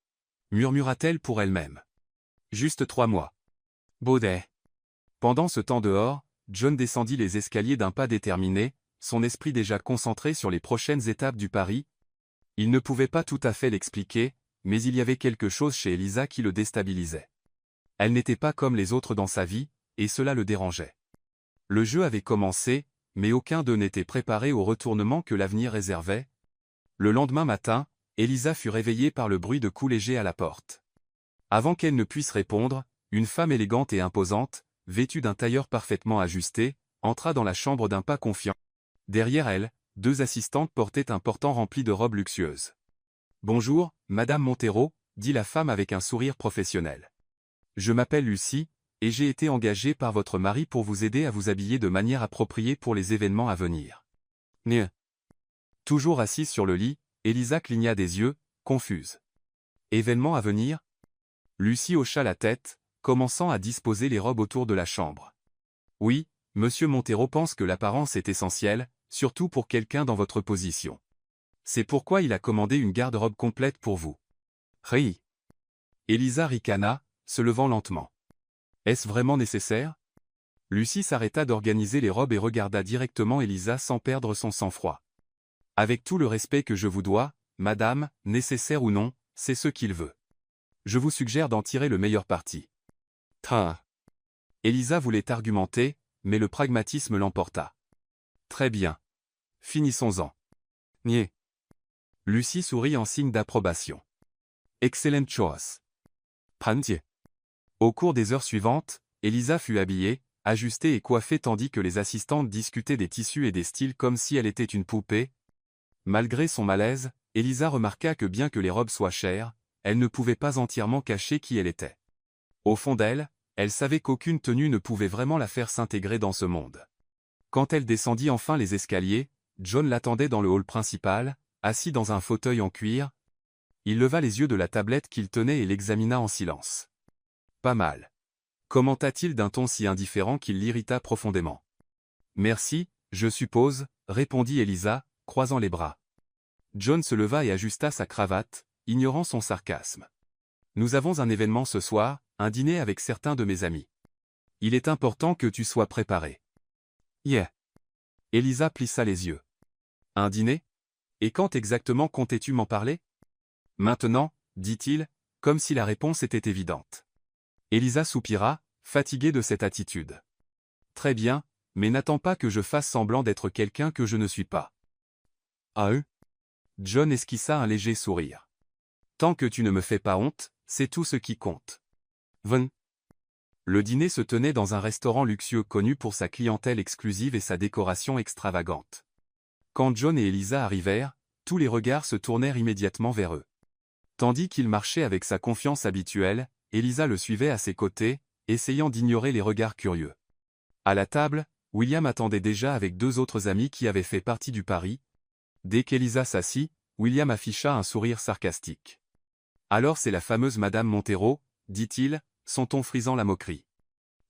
murmura-t-elle pour elle-même. « Juste 3 mois. » Baudet. Pendant ce temps dehors, John descendit les escaliers d'un pas déterminé, son esprit déjà concentré sur les prochaines étapes du pari. Il ne pouvait pas tout à fait l'expliquer, mais il y avait quelque chose chez Elisa qui le déstabilisait. Elle n'était pas comme les autres dans sa vie, et cela le dérangeait. Le jeu avait commencé, mais aucun d'eux n'était préparé au retournement que l'avenir réservait. Le lendemain matin, Elisa fut réveillée par le bruit de coups légers à la porte. Avant qu'elle ne puisse répondre, une femme élégante et imposante, vêtue d'un tailleur parfaitement ajusté, entra dans la chambre d'un pas confiant. Derrière elle, 2 assistantes portaient un portant rempli de robes luxueuses. « Bonjour, Madame Montero », dit la femme avec un sourire professionnel. « Je m'appelle Lucie, et j'ai été engagée par votre mari pour vous aider à vous habiller de manière appropriée pour les événements à venir. » Toujours assise sur le lit, Elisa cligna des yeux, confuse. « Événements à venir ?» Lucie hocha la tête, commençant à disposer les robes autour de la chambre. « Oui, Monsieur Montero pense que l'apparence est essentielle, surtout pour quelqu'un dans votre position. C'est pourquoi il a commandé une garde-robe complète pour vous. » Ri. Elisa ricana, se levant lentement. « Est-ce vraiment nécessaire ?» Lucie s'arrêta d'organiser les robes et regarda directement Elisa sans perdre son sang-froid. « Avec tout le respect que je vous dois, madame, nécessaire ou non, c'est ce qu'il veut. Je vous suggère d'en tirer le meilleur parti. » Elisa voulait argumenter, mais le pragmatisme l'emporta. « Très bien. Finissons-en. » Niais. Lucie sourit en signe d'approbation. « Excellent choice. » Pantier. Au cours des heures suivantes, Elisa fut habillée, ajustée et coiffée tandis que les assistantes discutaient des tissus et des styles comme si elle était une poupée. Malgré son malaise, Elisa remarqua que bien que les robes soient chères, elle ne pouvait pas entièrement cacher qui elle était. Au fond d'elle, elle savait qu'aucune tenue ne pouvait vraiment la faire s'intégrer dans ce monde. Quand elle descendit enfin les escaliers, John l'attendait dans le hall principal, assis dans un fauteuil en cuir. Il leva les yeux de la tablette qu'il tenait et l'examina en silence. « Pas mal. » Commenta-t-il d'un ton si indifférent qu'il l'irrita profondément. « Merci, je suppose, » répondit Elisa, croisant les bras. John se leva et ajusta sa cravate, ignorant son sarcasme. « Nous avons un événement ce soir, un dîner avec certains de mes amis. Il est important que tu sois préparé. » Yeah. Elisa plissa les yeux. « Un dîner ? Et quand exactement comptais-tu m'en parler ? » Maintenant, dit-il, comme si la réponse était évidente. Elisa soupira, fatiguée de cette attitude. « Très bien, mais n'attends pas que je fasse semblant d'être quelqu'un que je ne suis pas. » Ah eux ? John esquissa un léger sourire. « Tant que tu ne me fais pas honte, c'est tout ce qui compte. » Ven. Le dîner se tenait dans un restaurant luxueux connu pour sa clientèle exclusive et sa décoration extravagante. Quand John et Elisa arrivèrent, tous les regards se tournèrent immédiatement vers eux. Tandis qu'il marchait avec sa confiance habituelle, Elisa le suivait à ses côtés, essayant d'ignorer les regards curieux. À la table, William attendait déjà avec 2 autres amis qui avaient fait partie du pari. Dès qu'Elisa s'assit, William afficha un sourire sarcastique. « Alors c'est la fameuse Madame Montero, » dit-il, son ton frisant la moquerie.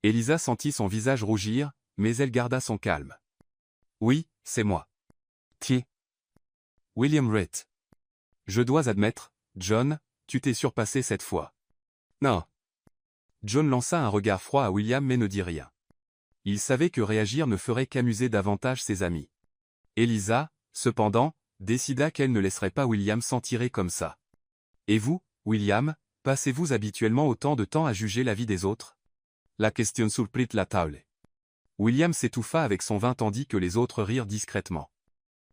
Elisa sentit son visage rougir, mais elle garda son calme. « Oui, c'est moi. » Tiens. William Ritt. « Je dois admettre, John, tu t'es surpassé cette fois. » Non. John lança un regard froid à William mais ne dit rien. Il savait que réagir ne ferait qu'amuser davantage ses amis. Elisa, cependant, décida qu'elle ne laisserait pas William s'en tirer comme ça. « Et vous, William, passez-vous habituellement autant de temps à juger la vie des autres ?» La question surprit la table. William s'étouffa avec son vin tandis que les autres rirent discrètement.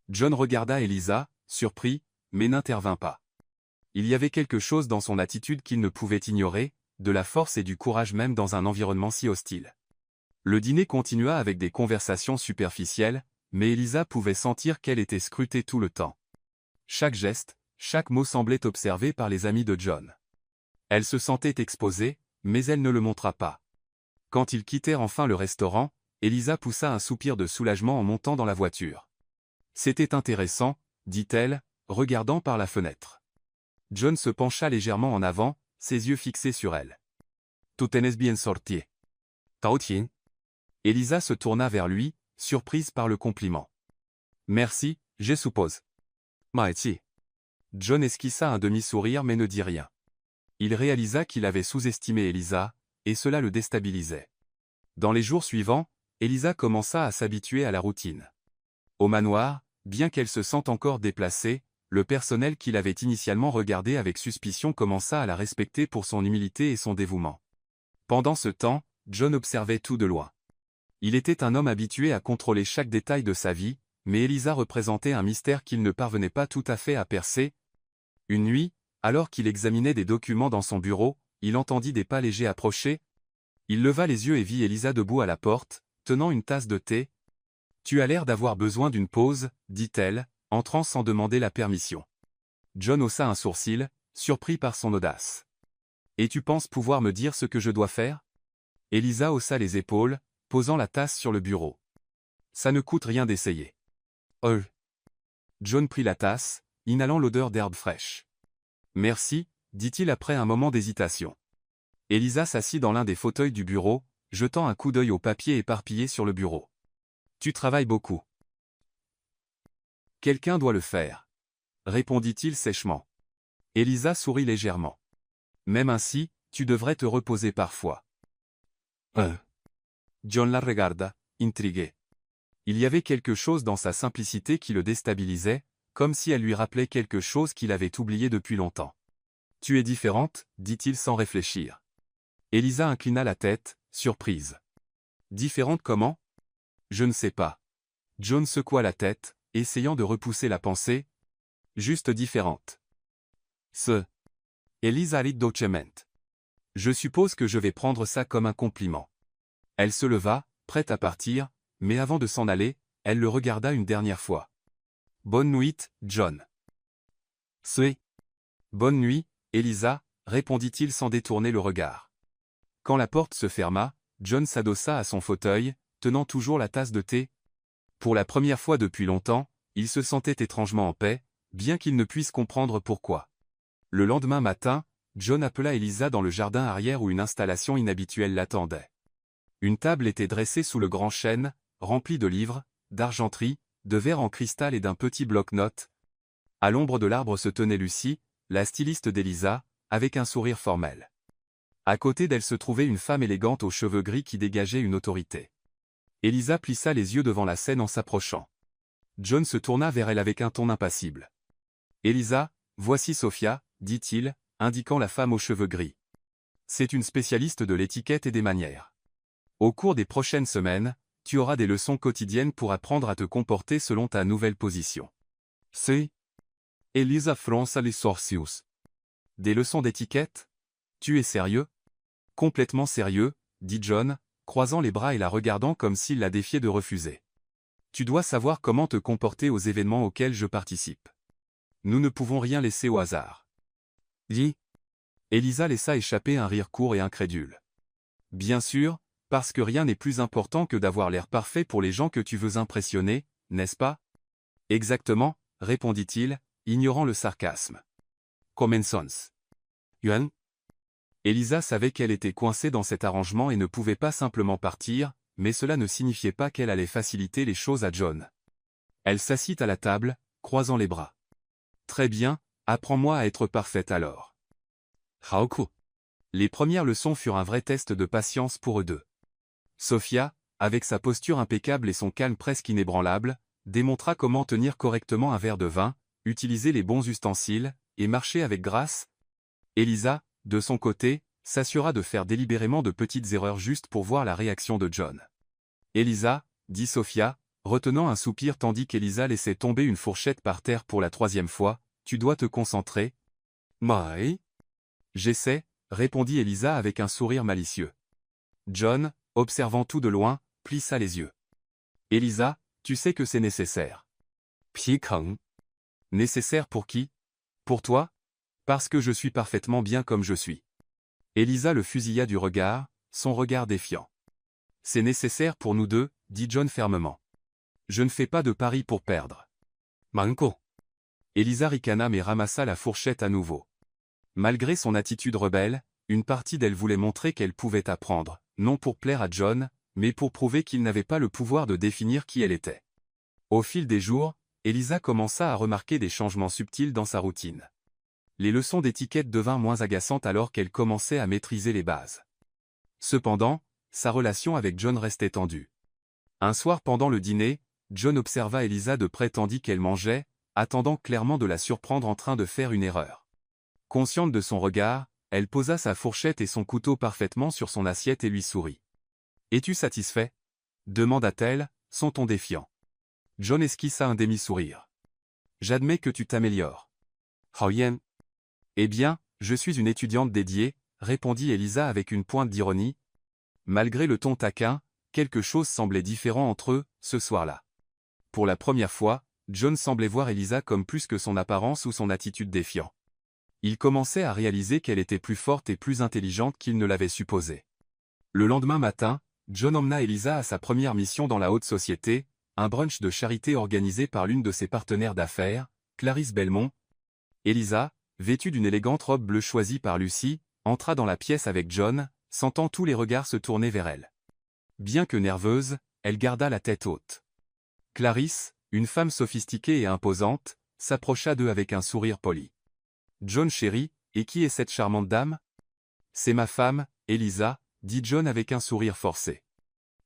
John regarda Elisa, surpris, mais n'intervint pas. Il y avait quelque chose dans son attitude qu'il ne pouvait ignorer, de la force et du courage même dans un environnement si hostile. Le dîner continua avec des conversations superficielles, mais Elisa pouvait sentir qu'elle était scrutée tout le temps. Chaque geste, chaque mot semblait observé par les amis de John. Elle se sentait exposée, mais elle ne le montra pas. Quand ils quittèrent enfin le restaurant, Elisa poussa un soupir de soulagement en montant dans la voiture. « C'était intéressant, » dit-elle, regardant par la fenêtre. John se pencha légèrement en avant, ses yeux fixés sur elle. « Tout tenés bien sorti. » Taotien. Elisa se tourna vers lui, surprise par le compliment. « Merci, je suppose. » Maïti. John esquissa un demi-sourire mais ne dit rien. Il réalisa qu'il avait sous-estimé Elisa, et cela le déstabilisait. Dans les jours suivants, Elisa commença à s'habituer à la routine. Au manoir, bien qu'elle se sente encore déplacée, le personnel qui l'avait initialement regardée avec suspicion commença à la respecter pour son humilité et son dévouement. Pendant ce temps, John observait tout de loin. Il était un homme habitué à contrôler chaque détail de sa vie, mais Elisa représentait un mystère qu'il ne parvenait pas tout à fait à percer. Une nuit, alors qu'il examinait des documents dans son bureau, il entendit des pas légers approcher. Il leva les yeux et vit Elisa debout à la porte, tenant une tasse de thé. Tu as l'air d'avoir besoin d'une pause, dit-elle, entrant sans demander la permission. John haussa un sourcil, surpris par son audace. Et tu penses pouvoir me dire ce que je dois faire? Elisa haussa les épaules, posant la tasse sur le bureau. Ça ne coûte rien d'essayer. Oh. John prit la tasse, inhalant l'odeur d'herbe fraîche. Merci, dit-il après un moment d'hésitation. Elisa s'assit dans l'un des fauteuils du bureau, jetant un coup d'œil aux papiers éparpillés sur le bureau. Tu travailles beaucoup. Quelqu'un doit le faire, répondit-il sèchement. Elisa sourit légèrement. Même ainsi, tu devrais te reposer parfois. John la regarda, intrigué. Il y avait quelque chose dans sa simplicité qui le déstabilisait, comme si elle lui rappelait quelque chose qu'il avait oublié depuis longtemps. Tu es différente, dit-il sans réfléchir. Elisa inclina la tête, surprise. Différente comment? Je ne sais pas. John secoua la tête, essayant de repousser la pensée. Juste différente. Elisa rit dolcemente. Je suppose que je vais prendre ça comme un compliment. Elle se leva, prête à partir, mais avant de s'en aller, elle le regarda une dernière fois. Bonne nuit, John. Bonne nuit, Elisa, répondit-il sans détourner le regard. Quand la porte se ferma, John s'adossa à son fauteuil, tenant toujours la tasse de thé. Pour la première fois depuis longtemps, il se sentait étrangement en paix, bien qu'il ne puisse comprendre pourquoi. Le lendemain matin, John appela Elisa dans le jardin arrière où une installation inhabituelle l'attendait. Une table était dressée sous le grand chêne, remplie de livres, d'argenterie, de verres en cristal et d'un petit bloc-notes. À l'ombre de l'arbre se tenait Lucie, la styliste d'Elisa, avec un sourire formel. À côté d'elle se trouvait une femme élégante aux cheveux gris qui dégageait une autorité. Elisa plissa les yeux devant la scène en s'approchant. John se tourna vers elle avec un ton impassible. « Elisa, voici Sophia, dit-il, indiquant la femme aux cheveux gris. C'est une spécialiste de l'étiquette et des manières. Au cours des prochaines semaines, tu auras des leçons quotidiennes pour apprendre à te comporter selon ta nouvelle position. » Elisa fronça les sourcils. « Des leçons d'étiquette? Tu es sérieux? » « Complètement sérieux, dit John, croisant les bras et la regardant comme s'il la défiait de refuser. Tu dois savoir comment te comporter aux événements auxquels je participe. Nous ne pouvons rien laisser au hasard. Dis. Elisa laissa échapper un rire court et incrédule. Bien sûr, parce que rien n'est plus important que d'avoir l'air parfait pour les gens que tu veux impressionner, n'est-ce pas? Exactement, répondit-il, ignorant le sarcasme. Commençons. Yuan. Elisa savait qu'elle était coincée dans cet arrangement et ne pouvait pas simplement partir, mais cela ne signifiait pas qu'elle allait faciliter les choses à John. Elle s'assit à la table, croisant les bras. Très bien, apprends-moi à être parfaite alors. Haoku. Les premières leçons furent un vrai test de patience pour eux deux. Sophia, avec sa posture impeccable et son calme presque inébranlable, démontra comment tenir correctement un verre de vin, utiliser les bons ustensiles, et marcher avec grâce. Elisa, de son côté, s'assura de faire délibérément de petites erreurs juste pour voir la réaction de John. Elisa, dit Sophia, retenant un soupir tandis qu'Elisa laissait tomber une fourchette par terre pour la 3e fois, tu dois te concentrer. Mai. J'essaie, répondit Elisa avec un sourire malicieux. John, observant tout de loin, plissa les yeux. Elisa, tu sais que c'est nécessaire. Pikang. Nécessaire pour qui? Pour toi? Parce que je suis parfaitement bien comme je suis. Elisa le fusilla du regard, son regard défiant. C'est nécessaire pour nous deux, dit John fermement. Je ne fais pas de pari pour perdre. Manco. Elisa ricana mais ramassa la fourchette à nouveau. Malgré son attitude rebelle, une partie d'elle voulait montrer qu'elle pouvait apprendre, non pour plaire à John, mais pour prouver qu'il n'avait pas le pouvoir de définir qui elle était. Au fil des jours, Elisa commença à remarquer des changements subtils dans sa routine. Les leçons d'étiquette devinrent moins agaçantes alors qu'elle commençait à maîtriser les bases. Cependant, sa relation avec John restait tendue. Un soir pendant le dîner, John observa Elisa de près tandis qu'elle mangeait, attendant clairement de la surprendre en train de faire une erreur. Consciente de son regard, elle posa sa fourchette et son couteau parfaitement sur son assiette et lui sourit. « Es-tu satisfait » demanda-t-elle, son ton défiant. John esquissa un demi-sourire. « J'admets que tu t'améliores. »« Haoyen. »« Eh bien, je suis une étudiante dédiée, » répondit Elisa avec une pointe d'ironie. Malgré le ton taquin, quelque chose semblait différent entre eux, ce soir-là. Pour la première fois, John semblait voir Elisa comme plus que son apparence ou son attitude défiant. Il commençait à réaliser qu'elle était plus forte et plus intelligente qu'il ne l'avait supposé. Le lendemain matin, John emmena Elisa à sa première mission dans la haute société, un brunch de charité organisé par l'une de ses partenaires d'affaires, Clarisse Belmont. Elisa, vêtue d'une élégante robe bleue choisie par Lucie, entra dans la pièce avec John, sentant tous les regards se tourner vers elle. Bien que nerveuse, elle garda la tête haute. Clarisse, une femme sophistiquée et imposante, s'approcha d'eux avec un sourire poli. « John chéri, et qui est cette charmante dame ?»« C'est ma femme, Elisa, » dit John avec un sourire forcé.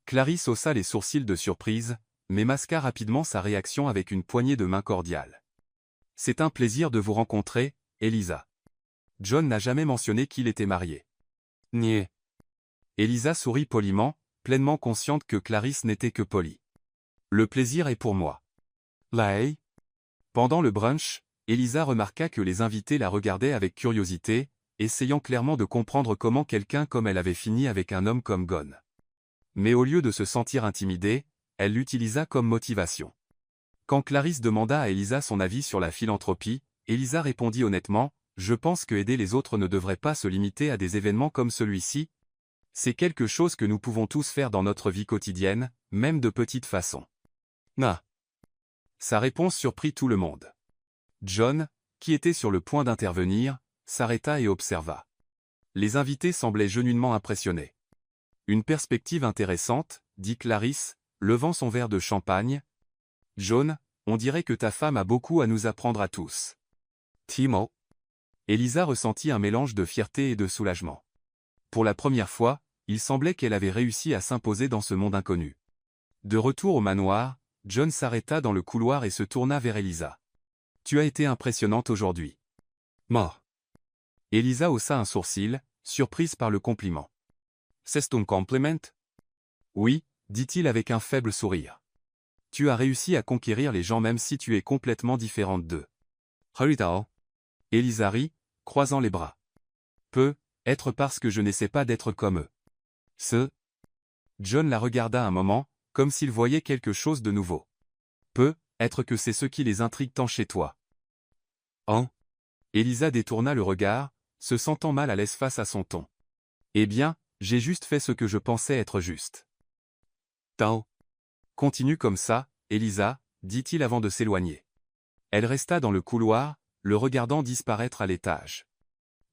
Clarisse haussa les sourcils de surprise, mais masqua rapidement sa réaction avec une poignée de main cordiale. « C'est un plaisir de vous rencontrer, Elisa. » John n'a jamais mentionné qu'il était marié. « Niais. » Elisa sourit poliment, pleinement consciente que Clarisse n'était que polie. « Le plaisir est pour moi. » Hey. Pendant le brunch, Elisa remarqua que les invités la regardaient avec curiosité, essayant clairement de comprendre comment quelqu'un comme elle avait fini avec un homme comme Gon. Mais au lieu de se sentir intimidée, elle l'utilisa comme motivation. Quand Clarisse demanda à Elisa son avis sur la philanthropie, Elisa répondit honnêtement, « Je pense que aider les autres ne devrait pas se limiter à des événements comme celui-ci. C'est quelque chose que nous pouvons tous faire dans notre vie quotidienne, même de petite façon. » Na. Sa réponse surprit tout le monde. John, qui était sur le point d'intervenir, s'arrêta et observa. Les invités semblaient genuinement impressionnés. « Une perspective intéressante, » dit Clarisse, levant son verre de champagne. « John, on dirait que ta femme a beaucoup à nous apprendre à tous. » Timo. Elisa ressentit un mélange de fierté et de soulagement. Pour la première fois, il semblait qu'elle avait réussi à s'imposer dans ce monde inconnu. De retour au manoir, John s'arrêta dans le couloir et se tourna vers Elisa. « Tu as été impressionnante aujourd'hui. » Mort. Elisa haussa un sourcil, surprise par le compliment. « C'est un compliment ?» Oui, dit-il avec un faible sourire. « Tu as réussi à conquérir les gens même si tu es complètement différente d'eux. » Hurritao. Elisa rit, croisant les bras. « Peut-être parce que je n'essaie pas d'être comme eux. » John la regarda un moment, comme s'il voyait quelque chose de nouveau. « Peut-être que c'est ce qui les intrigue tant chez toi. » Oh. Elisa détourna le regard, se sentant mal à l'aise face à son ton. « Eh bien, j'ai juste fait ce que je pensais être juste. »« Tao. Continue comme ça, Elisa, » dit-il avant de s'éloigner. Elle resta dans le couloir, le regardant disparaître à l'étage.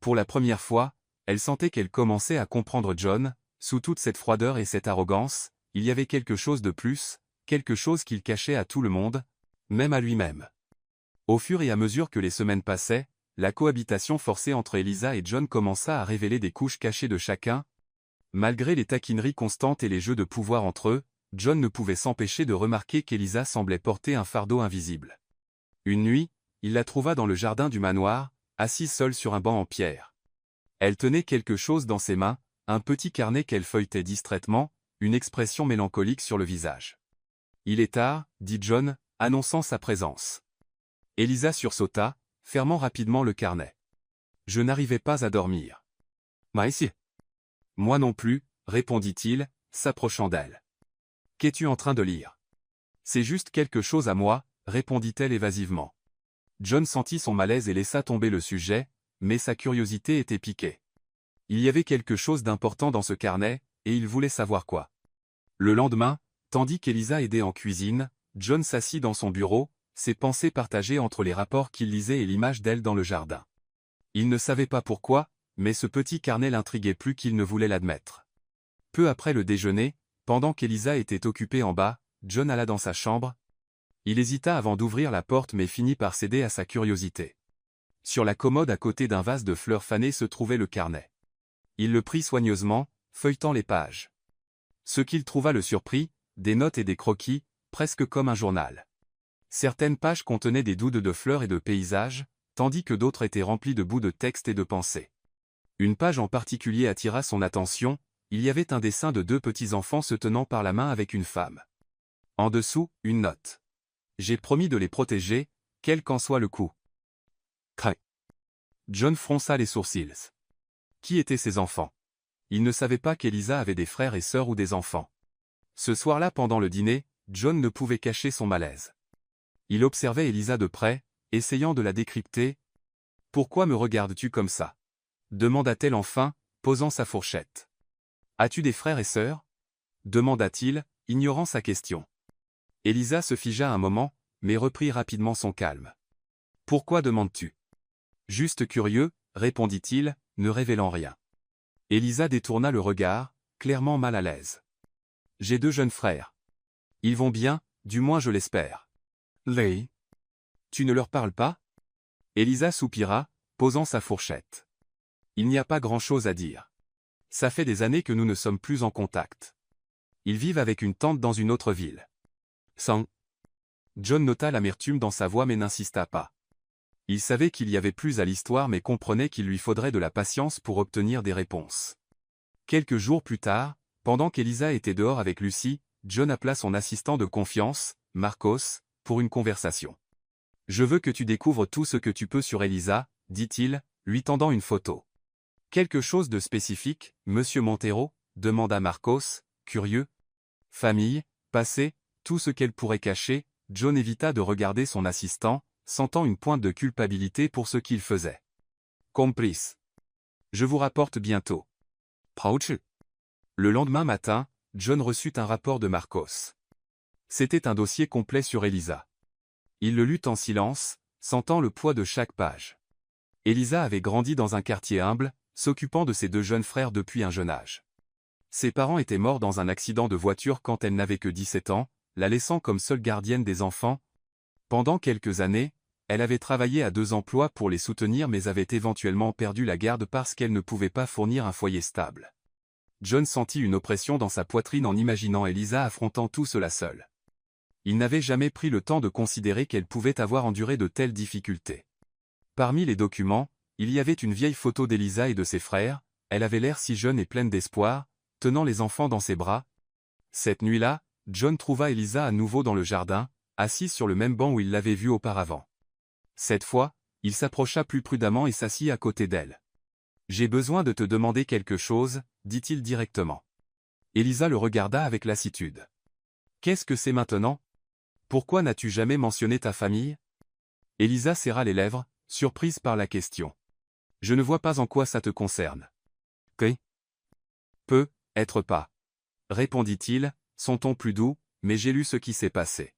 Pour la première fois, elle sentait qu'elle commençait à comprendre John, sous toute cette froideur et cette arrogance, il y avait quelque chose de plus, quelque chose qu'il cachait à tout le monde, même à lui-même. Au fur et à mesure que les semaines passaient, la cohabitation forcée entre Elisa et John commença à révéler des couches cachées de chacun. Malgré les taquineries constantes et les jeux de pouvoir entre eux, John ne pouvait s'empêcher de remarquer qu'Elisa semblait porter un fardeau invisible. Une nuit, il la trouva dans le jardin du manoir, assise seule sur un banc en pierre. Elle tenait quelque chose dans ses mains, un petit carnet qu'elle feuilletait distraitement, une expression mélancolique sur le visage. « Il est tard, » dit John, annonçant sa présence. Elisa sursauta, fermant rapidement le carnet. « Je n'arrivais pas à dormir. »« Moi ici. »« Moi non plus, » répondit-il, s'approchant d'elle. « Qu'es-tu en train de lire ?»« C'est juste quelque chose à moi, » répondit-elle évasivement. John sentit son malaise et laissa tomber le sujet, mais sa curiosité était piquée. Il y avait quelque chose d'important dans ce carnet, et il voulait savoir quoi. Le lendemain, tandis qu'Elisa aidait en cuisine, John s'assit dans son bureau, ses pensées partagées entre les rapports qu'il lisait et l'image d'elle dans le jardin. Il ne savait pas pourquoi, mais ce petit carnet l'intriguait plus qu'il ne voulait l'admettre. Peu après le déjeuner, pendant qu'Elisa était occupée en bas, John alla dans sa chambre. Il hésita avant d'ouvrir la porte mais finit par céder à sa curiosité. Sur la commode à côté d'un vase de fleurs fanées se trouvait le carnet. Il le prit soigneusement, feuilletant les pages. Ce qu'il trouva le surprit, des notes et des croquis, presque comme un journal. Certaines pages contenaient des doudes de fleurs et de paysages, tandis que d'autres étaient remplies de bouts de texte et de pensées. Une page en particulier attira son attention, il y avait un dessin de 2 petits enfants se tenant par la main avec une femme. En dessous, une note. « J'ai promis de les protéger, quel qu'en soit le coût. » John fronça les sourcils. Qui étaient ces enfants? Il ne savait pas qu'Elisa avait des frères et sœurs ou des enfants. Ce soir-là pendant le dîner, John ne pouvait cacher son malaise. Il observait Elisa de près, essayant de la décrypter. « Pourquoi me regardes-tu comme ça ?» demanda-t-elle enfin, posant sa fourchette. « As-tu des frères et sœurs ?» demanda-t-il, ignorant sa question. Elisa se figea un moment, mais reprit rapidement son calme. « Pourquoi demandes-tu » ? Juste curieux, répondit-il, ne révélant rien. Elisa détourna le regard, clairement mal à l'aise. « J'ai 2 jeunes frères. Ils vont bien, du moins je l'espère. »« Les. Tu ne leur parles pas ?» Elisa soupira, posant sa fourchette. « Il n'y a pas grand-chose à dire. Ça fait des années que nous ne sommes plus en contact. Ils vivent avec une tante dans une autre ville. » Sans. John nota l'amertume dans sa voix mais n'insista pas. Il savait qu'il y avait plus à l'histoire mais comprenait qu'il lui faudrait de la patience pour obtenir des réponses. Quelques jours plus tard, pendant qu'Elisa était dehors avec Lucy, John appela son assistant de confiance, Marcos, pour une conversation. « Je veux que tu découvres tout ce que tu peux sur Elisa, » dit-il, lui tendant une photo. « Quelque chose de spécifique, monsieur Montero ?» demanda Marcos, curieux. « Famille, passé, tout ce qu'elle pourrait cacher. » John évita de regarder son assistant, sentant une pointe de culpabilité pour ce qu'il faisait. « Complice. Je vous rapporte bientôt. » Pouch. Le lendemain matin, John reçut un rapport de Marcos. C'était un dossier complet sur Elisa. Il le lut en silence, sentant le poids de chaque page. Elisa avait grandi dans un quartier humble, s'occupant de ses 2 jeunes frères depuis un jeune âge. Ses parents étaient morts dans un accident de voiture quand elle n'avait que 17 ans, la laissant comme seule gardienne des enfants. Pendant quelques années, elle avait travaillé à 2 emplois pour les soutenir mais avait éventuellement perdu la garde parce qu'elle ne pouvait pas fournir un foyer stable. John sentit une oppression dans sa poitrine en imaginant Elisa affrontant tout cela seule. Il n'avait jamais pris le temps de considérer qu'elle pouvait avoir enduré de telles difficultés. Parmi les documents, il y avait une vieille photo d'Elisa et de ses frères. Elle avait l'air si jeune et pleine d'espoir, tenant les enfants dans ses bras. Cette nuit-là, John trouva Elisa à nouveau dans le jardin, assise sur le même banc où il l'avait vue auparavant. Cette fois, il s'approcha plus prudemment et s'assit à côté d'elle. « J'ai besoin de te demander quelque chose, » dit-il directement. Elisa le regarda avec lassitude. « Qu'est-ce que c'est maintenant ? Pourquoi n'as-tu jamais mentionné ta famille ?» Elisa serra les lèvres, surprise par la question. « Je ne vois pas en quoi ça te concerne. »« Que ? Peut être pas. » répondit-il, son ton plus doux, « mais j'ai lu ce qui s'est passé. »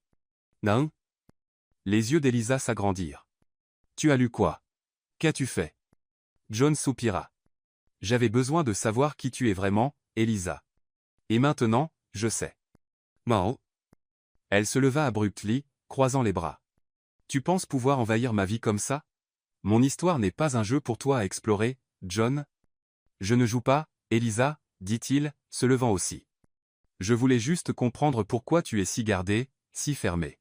Non ? Les yeux d'Elisa s'agrandirent. « Tu as lu quoi ? Qu'as-tu fait ?» John soupira. « J'avais besoin de savoir qui tu es vraiment, Elisa. Et maintenant, je sais. » Mao. Elle se leva abruptement, croisant les bras. « Tu penses pouvoir envahir ma vie comme ça ? Mon histoire n'est pas un jeu pour toi à explorer, John. »« Je ne joue pas, Elisa, » dit-il, se levant aussi. « Je voulais juste comprendre pourquoi tu es si gardée, si fermée.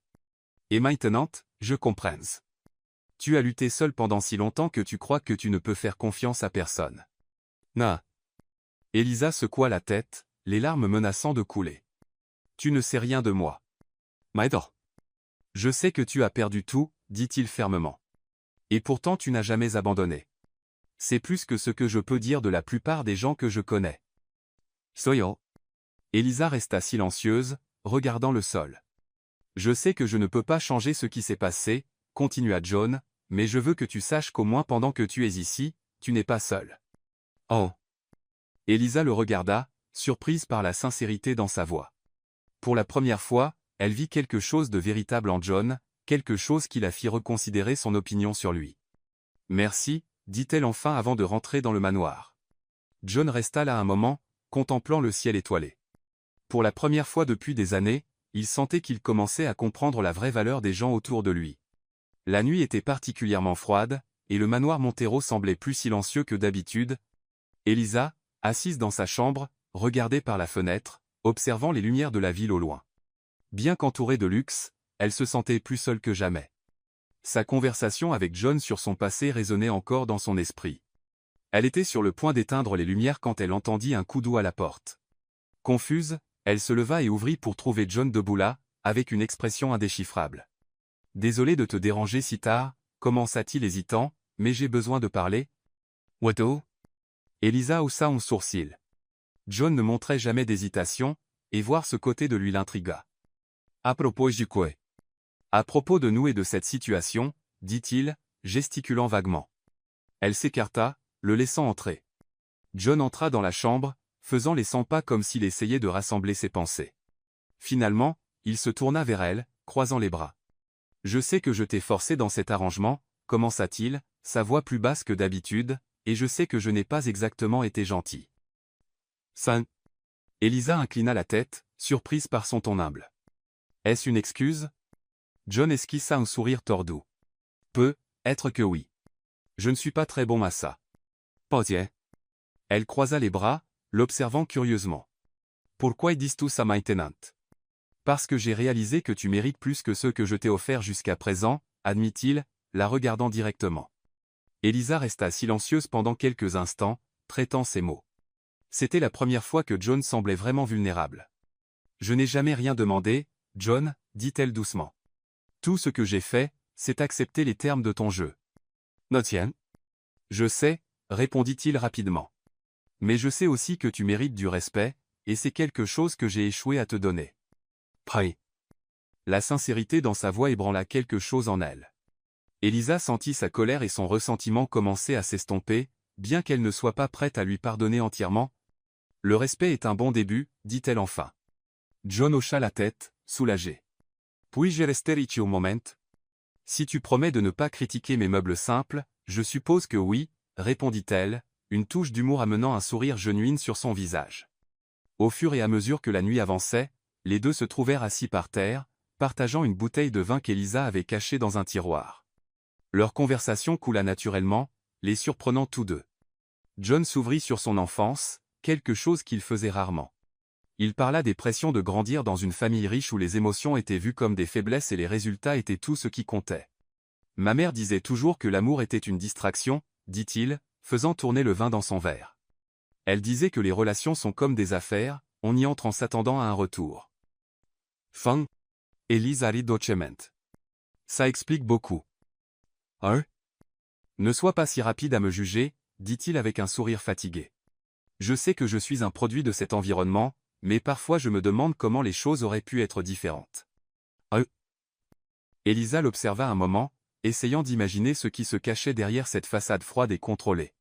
Et maintenant, je comprends. Tu as lutté seul pendant si longtemps que tu crois que tu ne peux faire confiance à personne. » Na. Elisa secoua la tête, les larmes menaçant de couler. « Tu ne sais rien de moi. »« Maedor. Je sais que tu as perdu tout, » dit-il fermement. « Et pourtant tu n'as jamais abandonné. C'est plus que ce que je peux dire de la plupart des gens que je connais. » Soyo. Elisa resta silencieuse, regardant le sol. « Je sais que je ne peux pas changer ce qui s'est passé, » continua John, « mais je veux que tu saches qu'au moins pendant que tu es ici, tu n'es pas seul. » Oh. Elisa le regarda, surprise par la sincérité dans sa voix. Pour la première fois, elle vit quelque chose de véritable en John, quelque chose qui la fit reconsidérer son opinion sur lui. « Merci, » dit-elle enfin avant de rentrer dans le manoir. John resta là un moment, contemplant le ciel étoilé. Pour la première fois depuis des années, il sentait qu'il commençait à comprendre la vraie valeur des gens autour de lui. La nuit était particulièrement froide, et le manoir Montero semblait plus silencieux que d'habitude. Elisa, assise dans sa chambre, regardait par la fenêtre, observant les lumières de la ville au loin. Bien qu'entourée de luxe, elle se sentait plus seule que jamais. Sa conversation avec John sur son passé résonnait encore dans son esprit. Elle était sur le point d'éteindre les lumières quand elle entendit un coup doux à la porte. Confuse, elle se leva et ouvrit pour trouver John debout là, avec une expression indéchiffrable. « Désolé de te déranger si tard, » commença-t-il hésitant, « mais j'ai besoin de parler. »« What-oh » Elisa haussa un sourcil. John ne montrait jamais d'hésitation, et voir ce côté de lui l'intrigua. À propos du quoi? À propos de nous et de cette situation, dit-il, gesticulant vaguement. Elle s'écarta, le laissant entrer. John entra dans la chambre, faisant les 100 pas comme s'il essayait de rassembler ses pensées. Finalement, il se tourna vers elle, croisant les bras. « Je sais que je t'ai forcé dans cet arrangement, commença-t-il, sa voix plus basse que d'habitude, et je sais que je n'ai pas exactement été gentil. » Ça. Elisa inclina la tête, surprise par son ton humble. « Est-ce une excuse ?» John esquissa un sourire tordu. « Peut être que oui. Je ne suis pas très bon à ça. » Posier. Elle croisa les bras, l'observant curieusement. « Pourquoi dis-tu tout ça maintenant? » « Parce que j'ai réalisé que tu mérites plus que ceux que je t'ai offerts jusqu'à présent, admit-il, la regardant directement. Elisa resta silencieuse pendant quelques instants, traitant ses mots. C'était la première fois que John semblait vraiment vulnérable. « Je n'ai jamais rien demandé, John, dit-elle doucement. Tout ce que j'ai fait, c'est accepter les termes de ton jeu. »« No tien. »« Je sais, répondit-il rapidement. Mais je sais aussi que tu mérites du respect, et c'est quelque chose que j'ai échoué à te donner. » Prie. La sincérité dans sa voix ébranla quelque chose en elle. Elisa sentit sa colère et son ressentiment commencer à s'estomper, bien qu'elle ne soit pas prête à lui pardonner entièrement. « Le respect est un bon début, dit-elle enfin. John hocha la tête, soulagé. « Puis-je rester ici un moment? » « Si tu promets de ne pas critiquer mes meubles simples, je suppose que oui, répondit-elle, une touche d'humour amenant un sourire genuin sur son visage. Au fur et à mesure que la nuit avançait, les deux se trouvèrent assis par terre, partageant une bouteille de vin qu'Elisa avait cachée dans un tiroir. Leur conversation coula naturellement, les surprenant tous deux. John s'ouvrit sur son enfance, quelque chose qu'il faisait rarement. Il parla des pressions de grandir dans une famille riche où les émotions étaient vues comme des faiblesses et les résultats étaient tout ce qui comptait. « Ma mère disait toujours que l'amour était une distraction, dit-il, faisant tourner le vin dans son verre. Elle disait que les relations sont comme des affaires, on y entre en s'attendant à un retour. » Fin. Elisa rit dolcement. Ça explique beaucoup. Hein? Ne sois pas si rapide à me juger, dit-il avec un sourire fatigué. Je sais que je suis un produit de cet environnement, mais parfois je me demande comment les choses auraient pu être différentes. Elisa l'observa un moment, essayant d'imaginer ce qui se cachait derrière cette façade froide et contrôlée.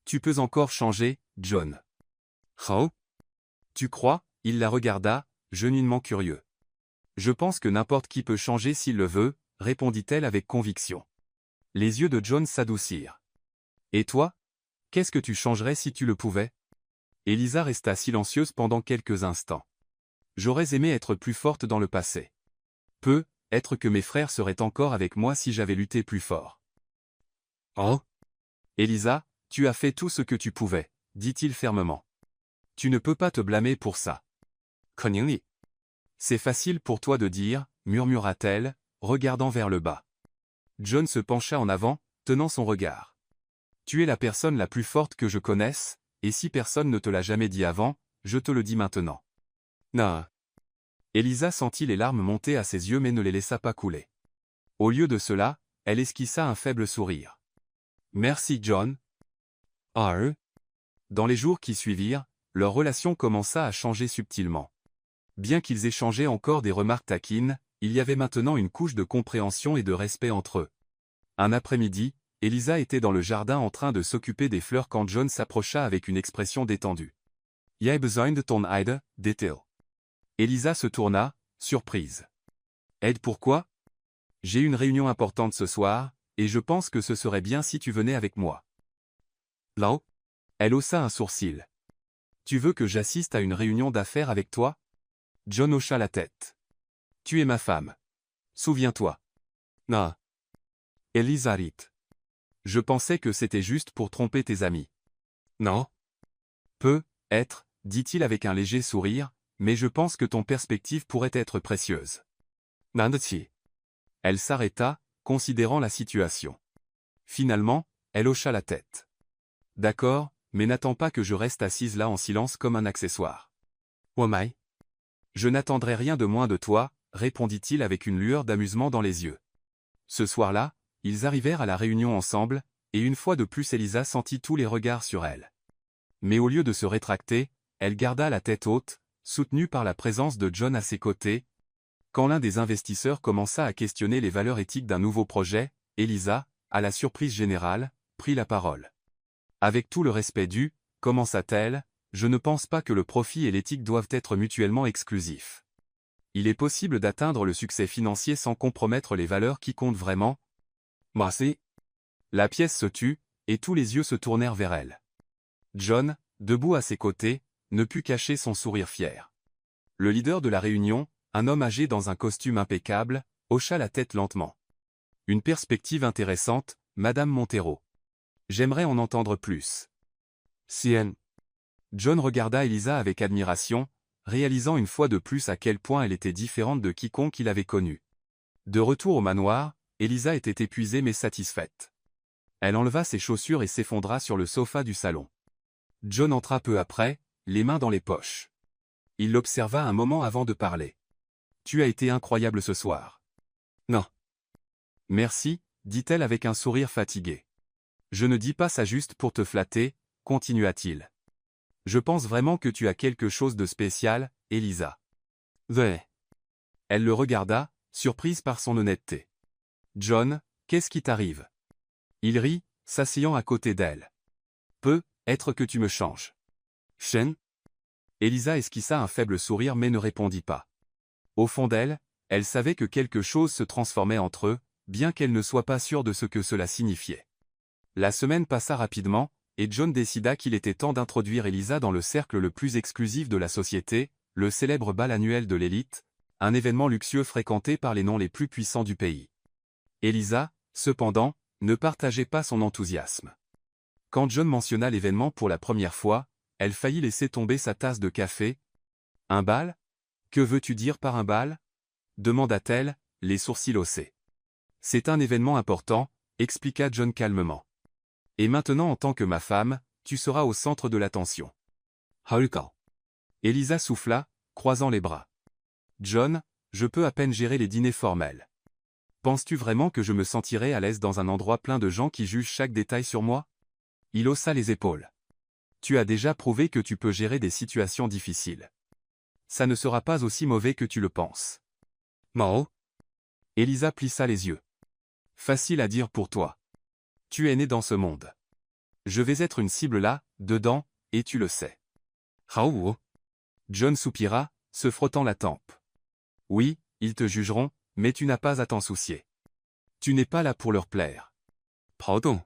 Tu peux encore changer, John. Oh? Tu crois? Il la regarda, genuinement curieux. Je pense que n'importe qui peut changer s'il le veut, répondit-elle avec conviction. Les yeux de John s'adoucirent. Et toi? Qu'est-ce que tu changerais si tu le pouvais? Elisa resta silencieuse pendant quelques instants. J'aurais aimé être plus forte dans le passé. Peut-être que mes frères seraient encore avec moi si j'avais lutté plus fort. Oh? Elisa, tu as fait tout ce que tu pouvais, dit-il fermement. Tu ne peux pas te blâmer pour ça. Koningli. C'est facile pour toi de dire, murmura-t-elle, regardant vers le bas. John se pencha en avant, tenant son regard. Tu es la personne la plus forte que je connaisse, et si personne ne te l'a jamais dit avant, je te le dis maintenant. Non. Elisa sentit les larmes monter à ses yeux mais ne les laissa pas couler. Au lieu de cela, elle esquissa un faible sourire. Merci John. Ah. Dans les jours qui suivirent, leur relation commença à changer subtilement. Bien qu'ils échangeaient encore des remarques taquines, il y avait maintenant une couche de compréhension et de respect entre eux. Un après-midi, Elisa était dans le jardin en train de s'occuper des fleurs quand John s'approcha avec une expression détendue. « Jij besoin de ton aide, dit-il. » Elisa se tourna, surprise. « Aide pourquoi? J'ai une réunion importante ce soir, et je pense que ce serait bien si tu venais avec moi. » Là? Elle haussa un sourcil. « Tu veux que j'assiste à une réunion d'affaires avec toi? » John hocha la tête. « Tu es ma femme. Souviens-toi. » Non. Elisa rit. « Je pensais que c'était juste pour tromper tes amis. » Non? Peut-être, dit-il avec un léger sourire, mais je pense que ton perspective pourrait être précieuse. Nandeti. Elle s'arrêta, considérant la situation. Finalement, elle hocha la tête. D'accord, mais n'attends pas que je reste assise là en silence comme un accessoire. Womai? Je n'attendrai rien de moins de toi, répondit-il avec une lueur d'amusement dans les yeux. Ce soir-là, ils arrivèrent à la réunion ensemble, et une fois de plus Elisa sentit tous les regards sur elle. Mais au lieu de se rétracter, elle garda la tête haute, soutenue par la présence de John à ses côtés. Quand l'un des investisseurs commença à questionner les valeurs éthiques d'un nouveau projet, Elisa, à la surprise générale, prit la parole. Avec tout le respect dû, commença-t-elle, je ne pense pas que le profit et l'éthique doivent être mutuellement exclusifs. Il est possible d'atteindre le succès financier sans compromettre les valeurs qui comptent vraiment. Merci. La pièce se tut, et tous les yeux se tournèrent vers elle. John, debout à ses côtés, ne put cacher son sourire fier. Le leader de la réunion, un homme âgé dans un costume impeccable, hocha la tête lentement. Une perspective intéressante, Madame Montero. J'aimerais en entendre plus. Sien. John regarda Elisa avec admiration, réalisant une fois de plus à quel point elle était différente de quiconque il avait connu. De retour au manoir, Elisa était épuisée mais satisfaite. Elle enleva ses chaussures et s'effondra sur le sofa du salon. John entra peu après, les mains dans les poches. Il l'observa un moment avant de parler. « Tu as été incroyable ce soir. »« Non. »« Merci, » dit-elle avec un sourire fatigué. « Je ne dis pas ça juste pour te flatter, » continua-t-il. « Je pense vraiment que tu as quelque chose de spécial, Elisa. » Ouais. Elle le regarda, surprise par son honnêteté. « John, qu'est-ce qui t'arrive ?» Il rit, s'asseyant à côté d'elle. « Peut-être que tu me changes. »« Shen ?» Elisa esquissa un faible sourire mais ne répondit pas. Au fond d'elle, elle savait que quelque chose se transformait entre eux, bien qu'elle ne soit pas sûre de ce que cela signifiait. La semaine passa rapidement, et John décida qu'il était temps d'introduire Elisa dans le cercle le plus exclusif de la société, le célèbre bal annuel de l'élite, un événement luxueux fréquenté par les noms les plus puissants du pays. Elisa, cependant, ne partageait pas son enthousiasme. Quand John mentionna l'événement pour la première fois, elle faillit laisser tomber sa tasse de café. « Un bal ? Que veux-tu dire par un bal ?» demanda-t-elle, les sourcils haussés. « C'est un événement important, » expliqua John calmement. « Et maintenant en tant que ma femme, tu seras au centre de l'attention. » Haruka. Elisa souffla, croisant les bras. « John, je peux à peine gérer les dîners formels. Penses-tu vraiment que je me sentirai à l'aise dans un endroit plein de gens qui jugent chaque détail sur moi ?» Il haussa les épaules. « Tu as déjà prouvé que tu peux gérer des situations difficiles. Ça ne sera pas aussi mauvais que tu le penses. » Mao. Elisa plissa les yeux. « Facile à dire pour toi. Tu es né dans ce monde. Je vais être une cible là, dedans, et tu le sais. » Hao. John soupira, se frottant la tempe. « Oui, ils te jugeront, mais tu n'as pas à t'en soucier. Tu n'es pas là pour leur plaire. »« Pardon.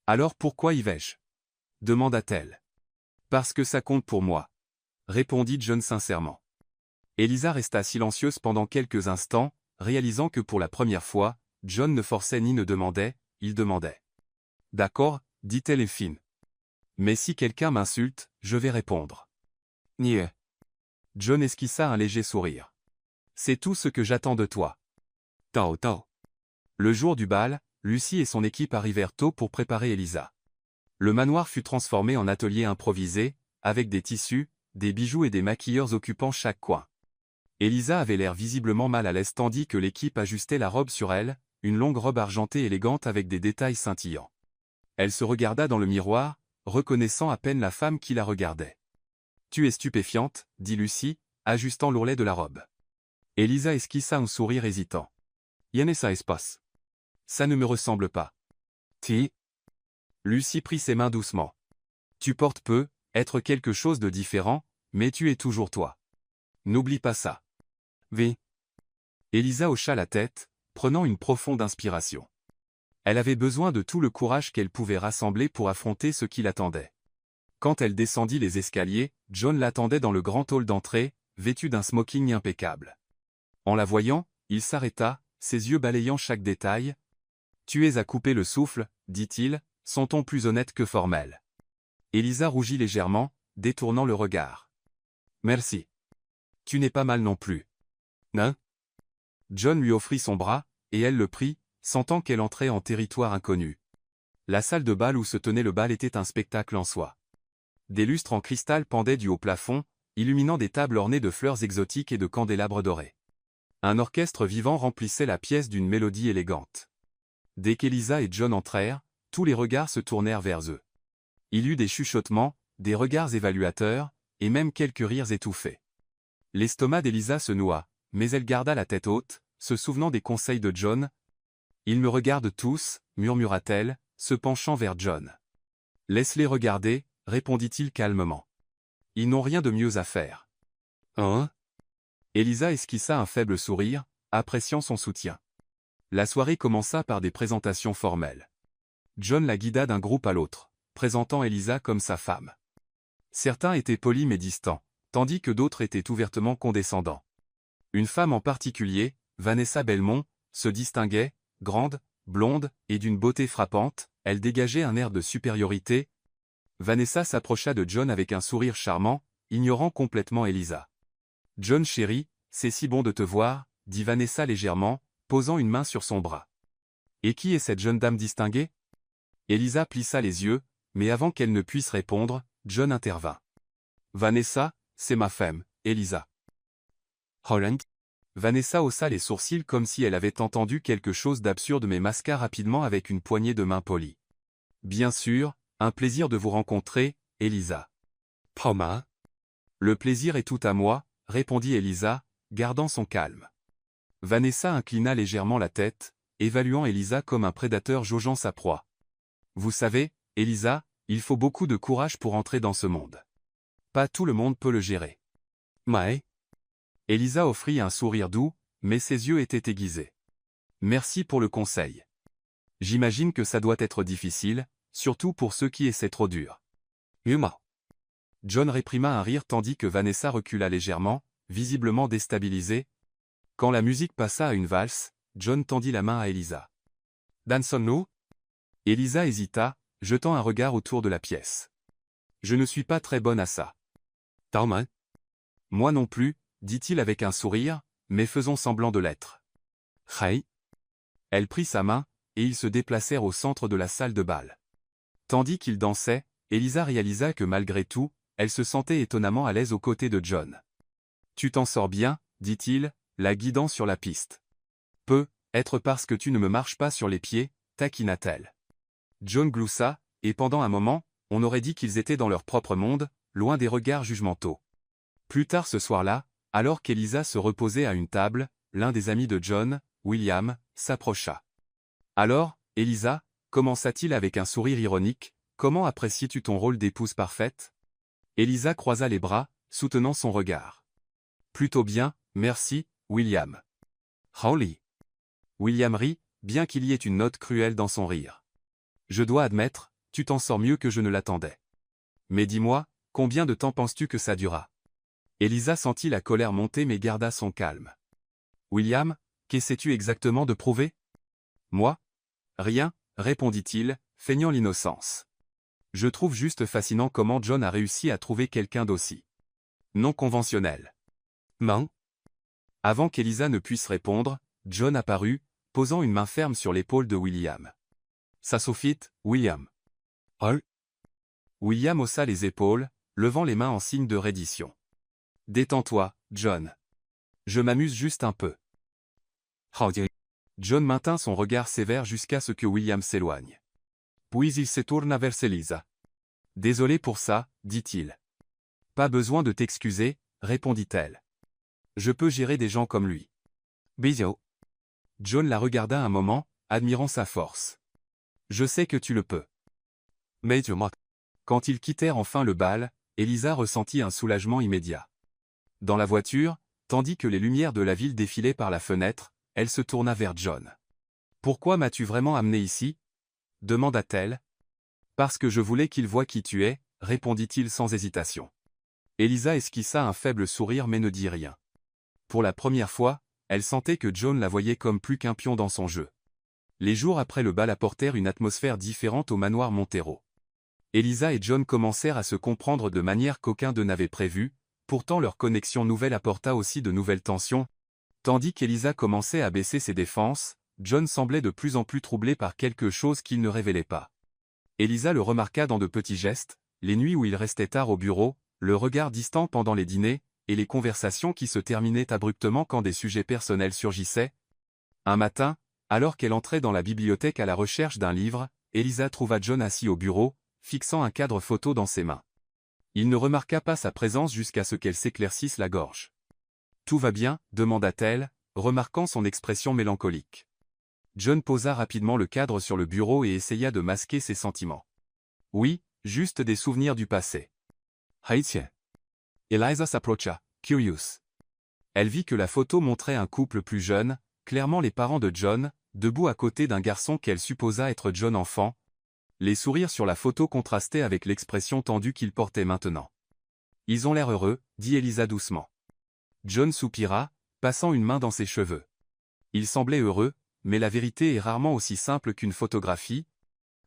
Alors pourquoi y vais-je » demanda-t-elle. « Parce que ça compte pour moi. » répondit John sincèrement. Elisa resta silencieuse pendant quelques instants, réalisant que pour la première fois, John ne forçait ni ne demandait, il demandait. « D'accord, dit-elle et fine. Mais si quelqu'un m'insulte, je vais répondre. » Nie. John esquissa un léger sourire. « C'est tout ce que j'attends de toi. » Tao Tao. Le jour du bal, Lucie et son équipe arrivèrent tôt pour préparer Elisa. Le manoir fut transformé en atelier improvisé, avec des tissus, des bijoux et des maquilleurs occupant chaque coin. Elisa avait l'air visiblement mal à l'aise tandis que l'équipe ajustait la robe sur elle, une longue robe argentée élégante avec des détails scintillants. Elle se regarda dans le miroir, reconnaissant à peine la femme qui la regardait. « Tu es stupéfiante, » dit Lucie, ajustant l'ourlet de la robe. Elisa esquissa un sourire hésitant. « Yane ça espace. Ça ne me ressemble pas. » Ti. Lucie prit ses mains doucement. « Tu portes peu, être quelque chose de différent, mais tu es toujours toi. N'oublie pas ça. » V. Elisa hocha la tête, prenant une profonde inspiration. Elle avait besoin de tout le courage qu'elle pouvait rassembler pour affronter ce qui l'attendait. Quand elle descendit les escaliers, John l'attendait dans le grand hall d'entrée, vêtu d'un smoking impeccable. En la voyant, il s'arrêta, ses yeux balayant chaque détail. « Tu es à couper le souffle, » dit-il, son ton plus honnête que formel. Elisa rougit légèrement, détournant le regard. « Merci. Tu n'es pas mal non plus. » Non. John lui offrit son bras, et elle le prit, sentant qu'elle entrait en territoire inconnu. La salle de bal où se tenait le bal était un spectacle en soi. Des lustres en cristal pendaient du haut plafond, illuminant des tables ornées de fleurs exotiques et de candélabres dorés. Un orchestre vivant remplissait la pièce d'une mélodie élégante. Dès qu'Elisa et John entrèrent, tous les regards se tournèrent vers eux. Il y eut des chuchotements, des regards évaluateurs, et même quelques rires étouffés. L'estomac d'Elisa se noua, mais elle garda la tête haute, se souvenant des conseils de John. « Ils me regardent tous, murmura-t-elle, se penchant vers John. « Laisse-les regarder, répondit-il calmement. Ils n'ont rien de mieux à faire. » Hein? Elisa esquissa un faible sourire, appréciant son soutien. La soirée commença par des présentations formelles. John la guida d'un groupe à l'autre, présentant Elisa comme sa femme. Certains étaient polis mais distants, tandis que d'autres étaient ouvertement condescendants. Une femme en particulier, Vanessa Belmont, se distinguait, grande, blonde, et d'une beauté frappante, elle dégageait un air de supériorité. Vanessa s'approcha de John avec un sourire charmant, ignorant complètement Elisa. « John chéri, c'est si bon de te voir, » dit Vanessa légèrement, posant une main sur son bras. « Et qui est cette jeune dame distinguée ?» Elisa plissa les yeux, mais avant qu'elle ne puisse répondre, John intervint. « Vanessa, c'est ma femme, Elisa. » Holland. Vanessa haussa les sourcils comme si elle avait entendu quelque chose d'absurde mais masqua rapidement avec une poignée de main polie. « Bien sûr, un plaisir de vous rencontrer, Elisa. »« Poma. »« Le plaisir est tout à moi, » répondit Elisa, gardant son calme. Vanessa inclina légèrement la tête, évaluant Elisa comme un prédateur jaugeant sa proie. « Vous savez, Elisa, il faut beaucoup de courage pour entrer dans ce monde. Pas tout le monde peut le gérer. »« Mae ?» Elisa offrit un sourire doux, mais ses yeux étaient aiguisés. « Merci pour le conseil. J'imagine que ça doit être difficile, surtout pour ceux qui essaient trop dur. »« Huma. » John réprima un rire tandis que Vanessa recula légèrement, visiblement déstabilisée. Quand la musique passa à une valse, John tendit la main à Elisa. « Dansons-nous » Elisa hésita, jetant un regard autour de la pièce. « Je ne suis pas très bonne à ça. »« Tauman »« Moi non plus, » dit-il avec un sourire, mais faisant semblant de l'être. « Hey » Elle prit sa main, et ils se déplacèrent au centre de la salle de bal. Tandis qu'ils dansaient, Elisa réalisa que malgré tout, elle se sentait étonnamment à l'aise aux côtés de John. « Tu t'en sors bien, » dit-il, la guidant sur la piste. « Peut être parce que tu ne me marches pas sur les pieds, » taquina-t-elle. John gloussa, et pendant un moment, on aurait dit qu'ils étaient dans leur propre monde, loin des regards jugementaux. Plus tard ce soir-là, alors qu'Elisa se reposait à une table, l'un des amis de John, William, s'approcha. « Alors, Elisa, » commença-t-il avec un sourire ironique, « comment apprécies-tu ton rôle d'épouse parfaite ?» Elisa croisa les bras, soutenant son regard. « Plutôt bien, merci, William. »« Holly !» William rit, bien qu'il y ait une note cruelle dans son rire. « Je dois admettre, tu t'en sors mieux que je ne l'attendais. Mais dis-moi, combien de temps penses-tu que ça durera ?» Elisa sentit la colère monter mais garda son calme. « William, qu'essaies-tu exactement de prouver ?»« Moi ? Rien, » répondit-il, feignant l'innocence. « Je trouve juste fascinant comment John a réussi à trouver quelqu'un d'aussi non conventionnel. »« Main ?» Avant qu'Elisa ne puisse répondre, John apparut, posant une main ferme sur l'épaule de William. « Ça suffit, William. »« Oh ?» William haussa les épaules, levant les mains en signe de reddition. « Détends-toi, John. Je m'amuse juste un peu. » John maintint son regard sévère jusqu'à ce que William s'éloigne. Puis il se tourna vers Elisa. « Désolé pour ça, » dit-il. « Pas besoin de t'excuser, » répondit-elle. « Je peux gérer des gens comme lui. » Bisous. John la regarda un moment, admirant sa force. « Je sais que tu le peux. » Mais quand ils quittèrent enfin le bal, Elisa ressentit un soulagement immédiat. Dans la voiture, tandis que les lumières de la ville défilaient par la fenêtre, elle se tourna vers John. « Pourquoi m'as-tu vraiment amené ici ?» demanda-t-elle. « Parce que je voulais qu'il voie qui tu es, » répondit-il sans hésitation. Elisa esquissa un faible sourire mais ne dit rien. Pour la première fois, elle sentait que John la voyait comme plus qu'un pion dans son jeu. Les jours après le bal apportèrent une atmosphère différente au manoir Montero. Elisa et John commencèrent à se comprendre de manière qu'aucun d'eux n'avait prévue, pourtant leur connexion nouvelle apporta aussi de nouvelles tensions. Tandis qu'Elisa commençait à baisser ses défenses, John semblait de plus en plus troublé par quelque chose qu'il ne révélait pas. Elisa le remarqua dans de petits gestes, les nuits où il restait tard au bureau, le regard distant pendant les dîners, et les conversations qui se terminaient abruptement quand des sujets personnels surgissaient. Un matin, alors qu'elle entrait dans la bibliothèque à la recherche d'un livre, Elisa trouva John assis au bureau, fixant un cadre photo dans ses mains. Il ne remarqua pas sa présence jusqu'à ce qu'elle s'éclaircisse la gorge. Tout va bien, demanda-t-elle, remarquant son expression mélancolique. John posa rapidement le cadre sur le bureau et essaya de masquer ses sentiments. Oui, juste des souvenirs du passé. Haïtien. Eliza s'approcha, curious. Elle vit que la photo montrait un couple plus jeune, clairement les parents de John, debout à côté d'un garçon qu'elle supposa être John enfant. Les sourires sur la photo contrastaient avec l'expression tendue qu'il portait maintenant. Ils ont l'air heureux, dit Eliza doucement. John soupira, passant une main dans ses cheveux. Il semblait heureux, mais la vérité est rarement aussi simple qu'une photographie.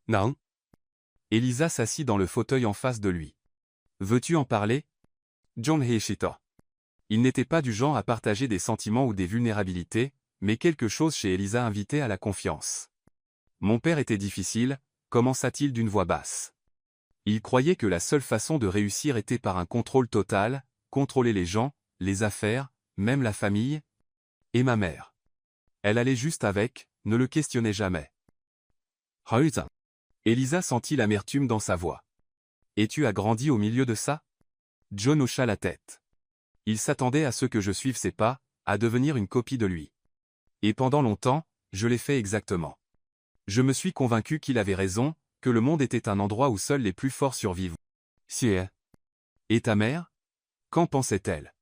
Non. Eliza s'assit dans le fauteuil en face de lui. Veux-tu en parler? John héchita. Il n'était pas du genre à partager des sentiments ou des vulnérabilités, mais quelque chose chez Eliza invitait à la confiance. Mon père était difficile, commença-t-il d'une voix basse. Il croyait que la seule façon de réussir était par un contrôle total, contrôler les gens, les affaires, même la famille. Et ma mère. Elle allait juste avec, ne le questionnait jamais. Haïza. Eliza sentit l'amertume dans sa voix. Et tu as grandi au milieu de ça? John hocha la tête. Il s'attendait à ce que je suive ses pas, à devenir une copie de lui. Et pendant longtemps, je l'ai fait exactement. Je me suis convaincu qu'il avait raison, que le monde était un endroit où seuls les plus forts survivent. C'est. Et ta mère? Qu'en pensait-elle?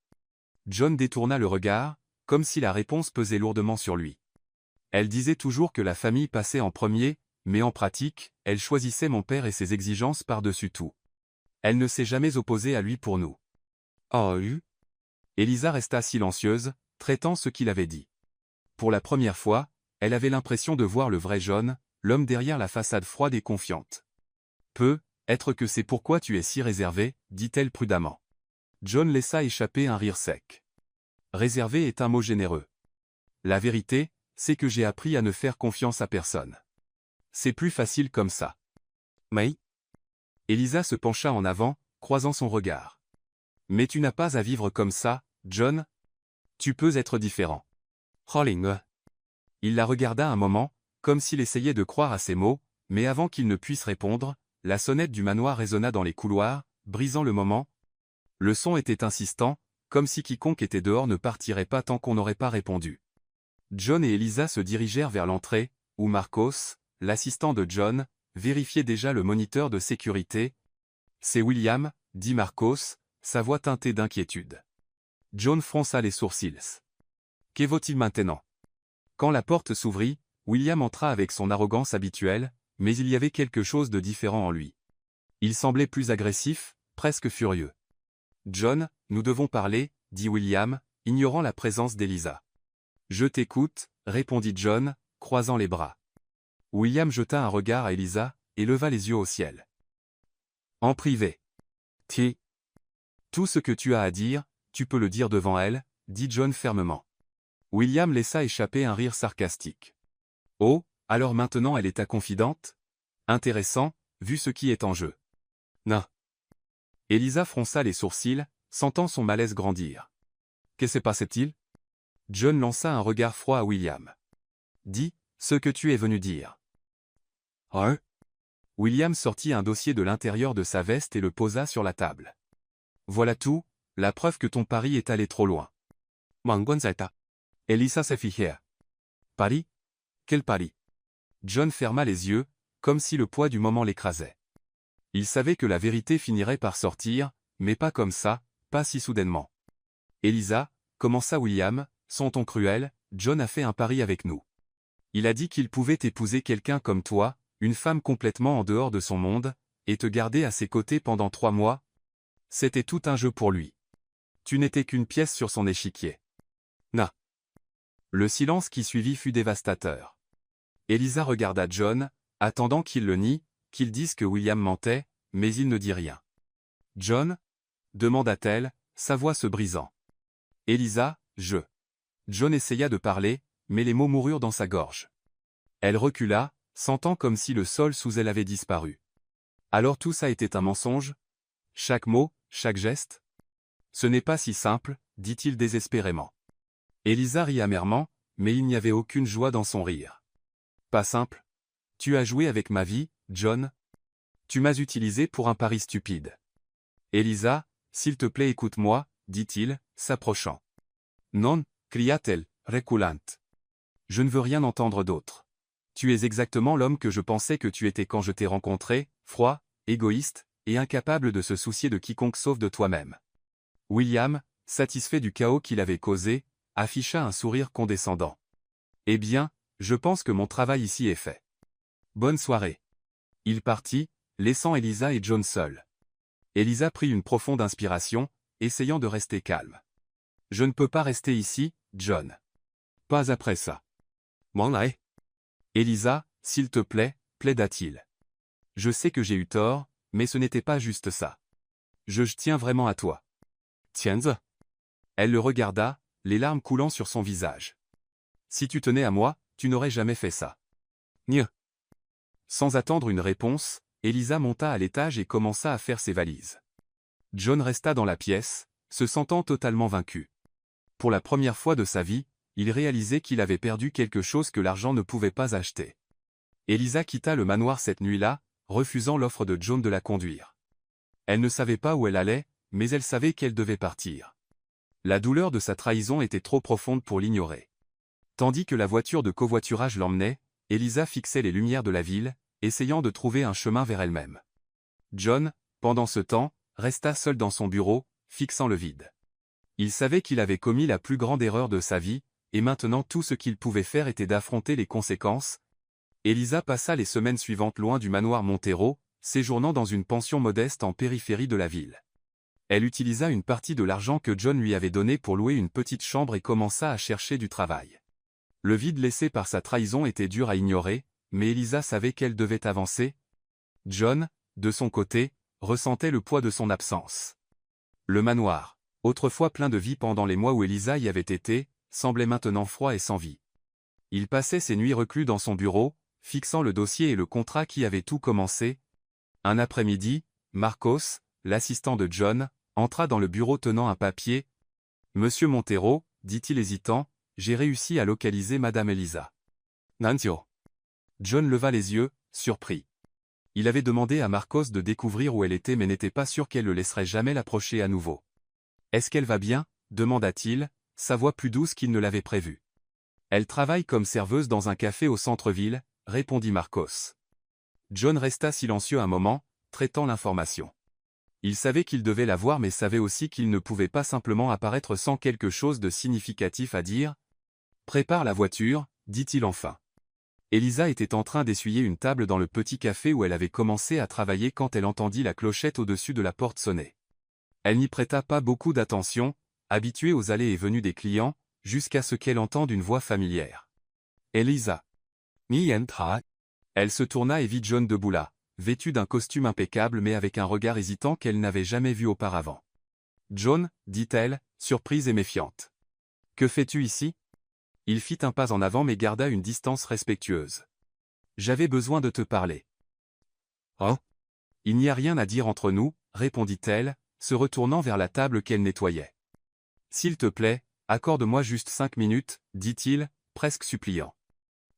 John détourna le regard, comme si la réponse pesait lourdement sur lui. Elle disait toujours que la famille passait en premier, mais en pratique, elle choisissait mon père et ses exigences par-dessus tout. Elle ne s'est jamais opposée à lui pour nous. Oh. Eliza resta silencieuse, traitant ce qu'il avait dit. Pour la première fois, elle avait l'impression de voir le vrai John, l'homme derrière la façade froide et confiante. Être que c'est pourquoi tu es si réservé, dit-elle prudemment. John laissa échapper un rire sec. Réservé est un mot généreux. La vérité, c'est que j'ai appris à ne faire confiance à personne. C'est plus facile comme ça. Mais Eliza se pencha en avant, croisant son regard. Mais tu n'as pas à vivre comme ça, John. Tu peux être différent. Holling. Il la regarda un moment, comme s'il essayait de croire à ses mots, mais avant qu'il ne puisse répondre, la sonnette du manoir résonna dans les couloirs, brisant le moment. Le son était insistant, comme si quiconque était dehors ne partirait pas tant qu'on n'aurait pas répondu. John et Eliza se dirigèrent vers l'entrée, où Marcos, l'assistant de John, vérifiait déjà le moniteur de sécurité. C'est William, dit Marcos, sa voix teintée d'inquiétude. John fronça les sourcils. Que vaut-il maintenant? Quand la porte s'ouvrit, William entra avec son arrogance habituelle, mais il y avait quelque chose de différent en lui. Il semblait plus agressif, presque furieux. John, nous devons parler, dit William, ignorant la présence d'Eliza. Je t'écoute, répondit John, croisant les bras. William jeta un regard à Eliza, et leva les yeux au ciel. En privé. Tout ce que tu as à dire, tu peux le dire devant elle, dit John fermement. William laissa échapper un rire sarcastique. Oh, alors maintenant elle est ta confidente? Intéressant, vu ce qui est en jeu. Non. Eliza fronça les sourcils, sentant son malaise grandir. Que se passait-il? John lança un regard froid à William. Dis, ce que tu es venu dire. Hein? William sortit un dossier de l'intérieur de sa veste et le posa sur la table. Voilà tout, la preuve que ton pari est allé trop loin. Mangonzalta. Elisa se fijea. Pari? Quel pari? John ferma les yeux, comme si le poids du moment l'écrasait. Il savait que la vérité finirait par sortir, mais pas comme ça, pas si soudainement. Elisa, commença William, son ton cruel, John a fait un pari avec nous. Il a dit qu'il pouvait épouser quelqu'un comme toi, une femme complètement en dehors de son monde, et te garder à ses côtés pendant 3 mois. C'était tout un jeu pour lui. Tu n'étais qu'une pièce sur son échiquier. Na. Le silence qui suivit fut dévastateur. Elisa regarda John, attendant qu'il le nie, qu'il dise que William mentait, mais il ne dit rien. John? Demanda-t-elle, sa voix se brisant. Elisa, je. John essaya de parler, mais les mots moururent dans sa gorge. Elle recula, sentant comme si le sol sous elle avait disparu. Alors tout ça était un mensonge? Chaque mot, chaque geste? Ce n'est pas si simple, dit-il désespérément. Elisa rit amèrement, mais il n'y avait aucune joie dans son rire. Pas simple? Tu as joué avec ma vie, John? Tu m'as utilisé pour un pari stupide. Elisa, s'il te plaît écoute-moi, dit-il, s'approchant. Non, cria-t-elle, reculante. Je ne veux rien entendre d'autre. Tu es exactement l'homme que je pensais que tu étais quand je t'ai rencontré, froid, égoïste, et incapable de se soucier de quiconque sauf de toi-même. William, satisfait du chaos qu'il avait causé, afficha un sourire condescendant. Eh bien, je pense que mon travail ici est fait. Bonne soirée. Il partit, laissant Elisa et John seuls. Elisa prit une profonde inspiration, essayant de rester calme. Je ne peux pas rester ici, John. Pas après ça. M'en aille. Elisa, s'il te plaît, plaida-t-il. Je sais que j'ai eu tort, mais ce n'était pas juste ça. Je tiens vraiment à toi. Tiens. Elle le regarda, les larmes coulant sur son visage. Si tu tenais à moi, tu n'aurais jamais fait ça. Gne. Sans attendre une réponse, Elisa monta à l'étage et commença à faire ses valises. John resta dans la pièce, se sentant totalement vaincu. Pour la première fois de sa vie, il réalisait qu'il avait perdu quelque chose que l'argent ne pouvait pas acheter. Elisa quitta le manoir cette nuit-là, refusant l'offre de John de la conduire. Elle ne savait pas où elle allait, mais elle savait qu'elle devait partir. La douleur de sa trahison était trop profonde pour l'ignorer. Tandis que la voiture de covoiturage l'emmenait, Elisa fixait les lumières de la ville, essayant de trouver un chemin vers elle-même. John, pendant ce temps, resta seul dans son bureau, fixant le vide. Il savait qu'il avait commis la plus grande erreur de sa vie, et maintenant tout ce qu'il pouvait faire était d'affronter les conséquences. Elisa passa les semaines suivantes loin du manoir Montero, séjournant dans une pension modeste en périphérie de la ville. Elle utilisa une partie de l'argent que John lui avait donné pour louer une petite chambre et commença à chercher du travail. Le vide laissé par sa trahison était dur à ignorer, mais Elisa savait qu'elle devait avancer. John, de son côté, ressentait le poids de son absence. Le manoir, autrefois plein de vie pendant les mois où Elisa y avait été, semblait maintenant froid et sans vie. Il passait ses nuits reclus dans son bureau, fixant le dossier et le contrat qui avait tout commencé. Un après-midi, Marcos, l'assistant de John, entra dans le bureau tenant un papier. « Monsieur Montero, dit-il hésitant, j'ai réussi à localiser Madame Elisa. » Nantio. John leva les yeux, surpris. Il avait demandé à Marcos de découvrir où elle était mais n'était pas sûr qu'elle le laisserait jamais l'approcher à nouveau. « Est-ce qu'elle va bien ?» demanda-t-il, sa voix plus douce qu'il ne l'avait prévu. « Elle travaille comme serveuse dans un café au centre-ville, » répondit Marcos. John resta silencieux un moment, traitant l'information. Il savait qu'il devait la voir mais savait aussi qu'il ne pouvait pas simplement apparaître sans quelque chose de significatif à dire. « Prépare la voiture, dit-il enfin. Elisa était en train d'essuyer une table dans le petit café où elle avait commencé à travailler quand elle entendit la clochette au-dessus de la porte sonner. Elle n'y prêta pas beaucoup d'attention, habituée aux allées et venues des clients, jusqu'à ce qu'elle entende une voix familière. « Elisa. » Elle se tourna et vit John debout là, vêtu d'un costume impeccable mais avec un regard hésitant qu'elle n'avait jamais vu auparavant. « John, dit-elle, surprise et méfiante. Que fais-tu ici ? » Il fit un pas en avant mais garda une distance respectueuse. « J'avais besoin de te parler. »« Oh ? Il n'y a rien à dire entre nous, » répondit-elle, se retournant vers la table qu'elle nettoyait. « S'il te plaît, accorde-moi juste 5 minutes, dit-il, presque suppliant.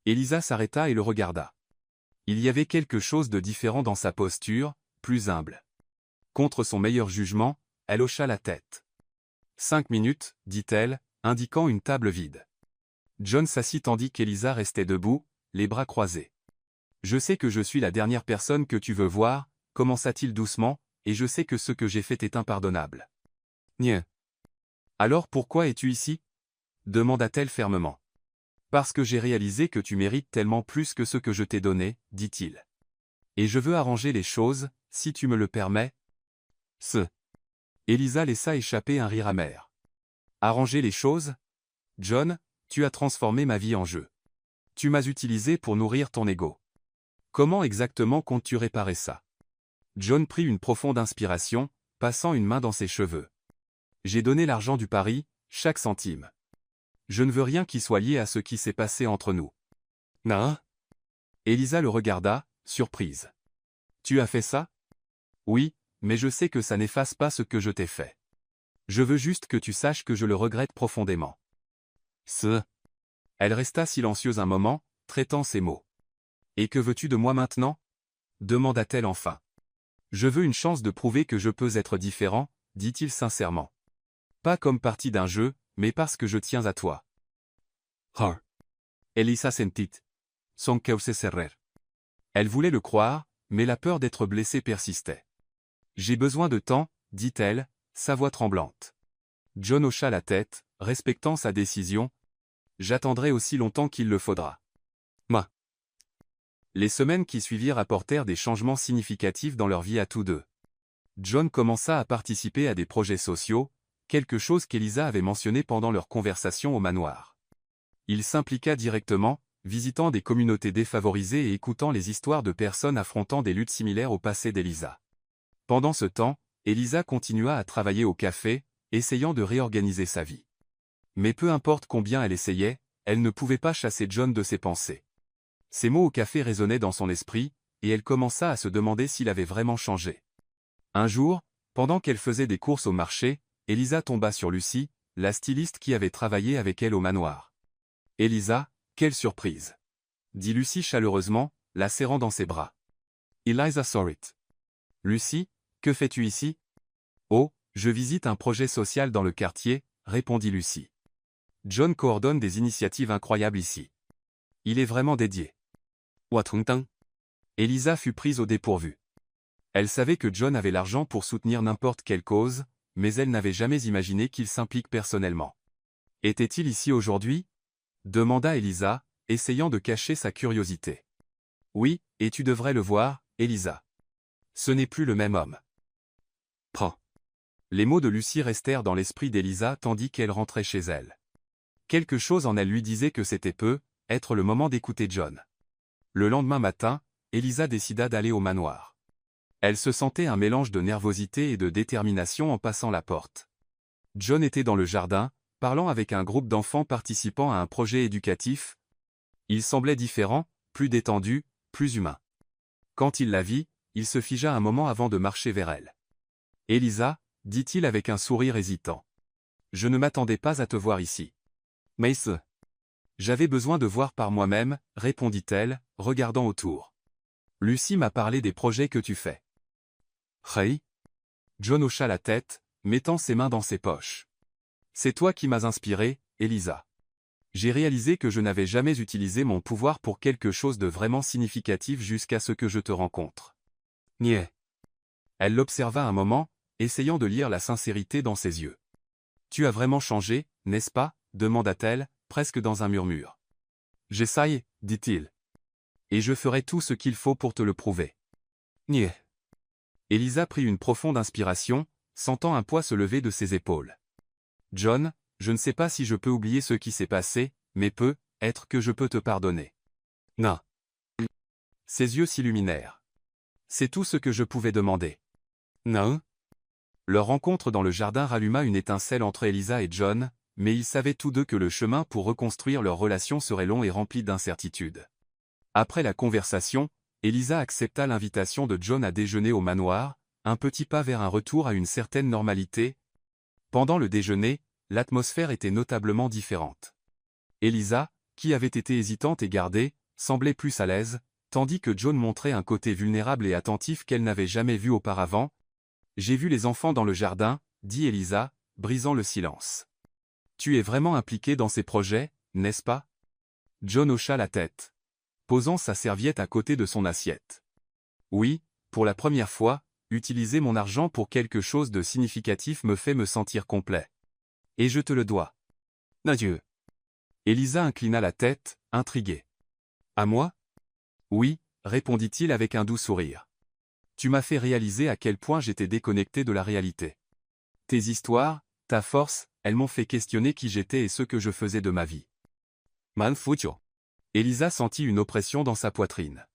Elisa s'arrêta et le regarda. Il y avait quelque chose de différent dans sa posture, plus humble. Contre son meilleur jugement, elle hocha la tête. « 5 minutes, dit-elle, indiquant une table vide. John s'assit tandis qu'Elisa restait debout, les bras croisés. « Je sais que je suis la dernière personne que tu veux voir, » commença-t-il doucement, « et je sais que ce que j'ai fait est impardonnable. »« Gne. Alors pourquoi es-tu ici ?» demanda-t-elle fermement. « Parce que j'ai réalisé que tu mérites tellement plus que ce que je t'ai donné, » dit-il. « Et je veux arranger les choses, si tu me le permets. » Elisa laissa échapper un rire amer. « Arranger les choses ? John, tu as transformé ma vie en jeu. Tu m'as utilisé pour nourrir ton ego. Comment exactement comptes-tu réparer ça ? » John prit une profonde inspiration, passant une main dans ses cheveux. « J'ai donné l'argent du pari, chaque centime. Je ne veux rien qui soit lié à ce qui s'est passé entre nous. » Non ? Elisa le regarda, surprise. « Tu as fait ça ? » Oui, mais je sais que ça n'efface pas ce que je t'ai fait. Je veux juste que tu saches que je le regrette profondément. Elle resta silencieuse un moment, traitant ses mots. « Et que veux-tu de moi maintenant ?» demanda-t-elle enfin. « Je veux une chance de prouver que je peux être différent, dit-il sincèrement. Pas comme partie d'un jeu, mais parce que je tiens à toi. Her. Elisa sentit son cœur se serrer. Elle voulait le croire, mais la peur d'être blessée persistait. J'ai besoin de temps, dit-elle, sa voix tremblante. John hocha la tête, respectant sa décision. J'attendrai aussi longtemps qu'il le faudra. Ma. Les semaines qui suivirent apportèrent des changements significatifs dans leur vie à tous deux. John commença à participer à des projets sociaux, quelque chose qu'Elisa avait mentionné pendant leur conversation au manoir. Il s'impliqua directement, visitant des communautés défavorisées et écoutant les histoires de personnes affrontant des luttes similaires au passé d'Elisa. Pendant ce temps, Elisa continua à travailler au café, essayant de réorganiser sa vie. Mais peu importe combien elle essayait, elle ne pouvait pas chasser John de ses pensées. Ces mots au café résonnaient dans son esprit, et elle commença à se demander s'il avait vraiment changé. Un jour, pendant qu'elle faisait des courses au marché, Elisa tomba sur Lucy, la styliste qui avait travaillé avec elle au manoir. « Elisa, quelle surprise !» dit Lucy chaleureusement, la serrant dans ses bras. Eliza saw it. « Lucy, que fais-tu ici ?»« Oh, je visite un projet social dans le quartier, » répondit Lucy. « John coordonne des initiatives incroyables ici. Il est vraiment dédié. » Elisa fut prise au dépourvu. Elle savait que John avait l'argent pour soutenir n'importe quelle cause, mais elle n'avait jamais imaginé qu'il s'implique personnellement. « Était-il ici aujourd'hui ?» demanda Elisa, essayant de cacher sa curiosité. « Oui, et tu devrais le voir, Elisa. Ce n'est plus le même homme. » Prends. Les mots de Lucy restèrent dans l'esprit d'Elisa tandis qu'elle rentrait chez elle. Quelque chose en elle lui disait que c'était être le moment d'écouter John. Le lendemain matin, Elisa décida d'aller au manoir. Elle se sentait un mélange de nervosité et de détermination en passant la porte. John était dans le jardin, parlant avec un groupe d'enfants participant à un projet éducatif. Il semblait différent, plus détendu, plus humain. Quand il la vit, il se figea un moment avant de marcher vers elle. « Elisa, » dit-il avec un sourire hésitant. « Je ne m'attendais pas à te voir ici. »« Mace. »« J'avais besoin de voir par moi-même, » répondit-elle, regardant autour. « Lucy m'a parlé des projets que tu fais. »« Hey ?» John hocha la tête, mettant ses mains dans ses poches. « C'est toi qui m'as inspiré, Elisa. J'ai réalisé que je n'avais jamais utilisé mon pouvoir pour quelque chose de vraiment significatif jusqu'à ce que je te rencontre. » Niais. Elle l'observa un moment, essayant de lire la sincérité dans ses yeux. « Tu as vraiment changé, n'est-ce pas ?» demanda-t-elle, presque dans un murmure. « J'essaye, » dit-il. « Et je ferai tout ce qu'il faut pour te le prouver. » Niais. Elisa prit une profonde inspiration, sentant un poids se lever de ses épaules. « John, je ne sais pas si je peux oublier ce qui s'est passé, mais peut-être que je peux te pardonner. » Non. Ses yeux s'illuminèrent. C'est tout ce que je pouvais demander. Non. Leur rencontre dans le jardin ralluma une étincelle entre Elisa et John, mais ils savaient tous deux que le chemin pour reconstruire leur relation serait long et rempli d'incertitudes. Après la conversation, Elisa accepta l'invitation de John à déjeuner au manoir, un petit pas vers un retour à une certaine normalité. Pendant le déjeuner, l'atmosphère était notablement différente. Elisa, qui avait été hésitante et gardée, semblait plus à l'aise, tandis que John montrait un côté vulnérable et attentif qu'elle n'avait jamais vu auparavant. « J'ai vu les enfants dans le jardin, » dit Elisa, brisant le silence. « Tu es vraiment impliqué dans ces projets, n'est-ce pas ?» John hocha la tête, posant sa serviette à côté de son assiette. « Oui, pour la première fois, utiliser mon argent pour quelque chose de significatif me fait me sentir complet. Et je te le dois. » Adieu. Elisa inclina la tête, intriguée. « À moi ?» « Oui, » répondit-il avec un doux sourire. « Tu m'as fait réaliser à quel point j'étais déconnecté de la réalité. Tes histoires, ta force, elles m'ont fait questionner qui j'étais et ce que je faisais de ma vie. » Manfucho. Elisa sentit une oppression dans sa poitrine.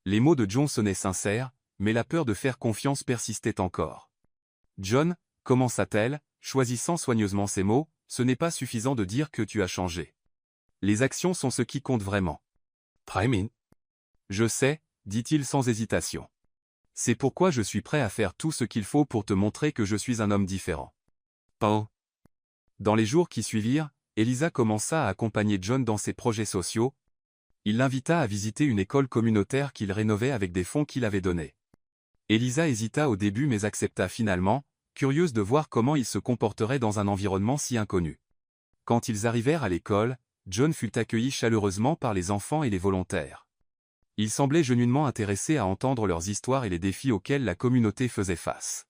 Les mots de John sonnaient sincères, mais la peur de faire confiance persistait encore. « John, » commença-t-elle, choisissant soigneusement ses mots, « ce n'est pas suffisant de dire que tu as changé. Les actions sont ce qui compte vraiment. » Timing. Je sais, dit-il sans hésitation. C'est pourquoi je suis prêt à faire tout ce qu'il faut pour te montrer que je suis un homme différent. Oh. Dans les jours qui suivirent, Elisa commença à accompagner John dans ses projets sociaux. Il l'invita à visiter une école communautaire qu'il rénovait avec des fonds qu'il avait donnés. Elisa hésita au début mais accepta finalement, curieuse de voir comment il se comporterait dans un environnement si inconnu. Quand ils arrivèrent à l'école, John fut accueilli chaleureusement par les enfants et les volontaires. Ils semblaient genuinement intéressés à entendre leurs histoires et les défis auxquels la communauté faisait face.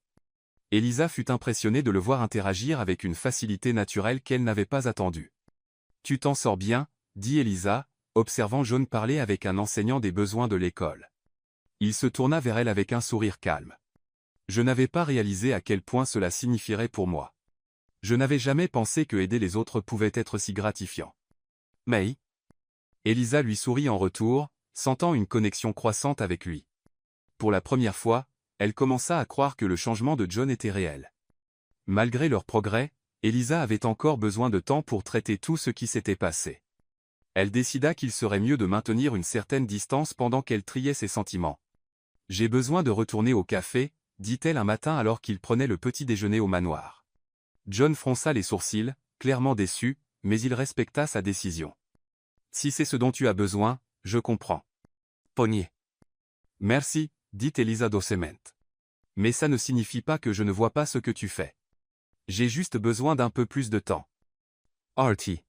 Elisa fut impressionnée de le voir interagir avec une facilité naturelle qu'elle n'avait pas attendue. « Tu t'en sors bien », dit Elisa, observant John parler avec un enseignant des besoins de l'école. Il se tourna vers elle avec un sourire calme. Je n'avais pas réalisé à quel point cela signifierait pour moi. Je n'avais jamais pensé que aider les autres pouvait être si gratifiant. Mais Elisa lui sourit en retour, sentant une connexion croissante avec lui. Pour la première fois, elle commença à croire que le changement de John était réel. Malgré leur progrès, Elisa avait encore besoin de temps pour traiter tout ce qui s'était passé. Elle décida qu'il serait mieux de maintenir une certaine distance pendant qu'elle triait ses sentiments. « J'ai besoin de retourner au café », dit-elle un matin alors qu'il prenait le petit déjeuner au manoir. John fronça les sourcils, clairement déçu, mais il respecta sa décision. « Si c'est ce dont tu as besoin, je comprends. »« Pogné. »« Merci », dit Elisa doucement. « Mais ça ne signifie pas que je ne vois pas ce que tu fais. J'ai juste besoin d'un peu plus de temps. »« Artie. »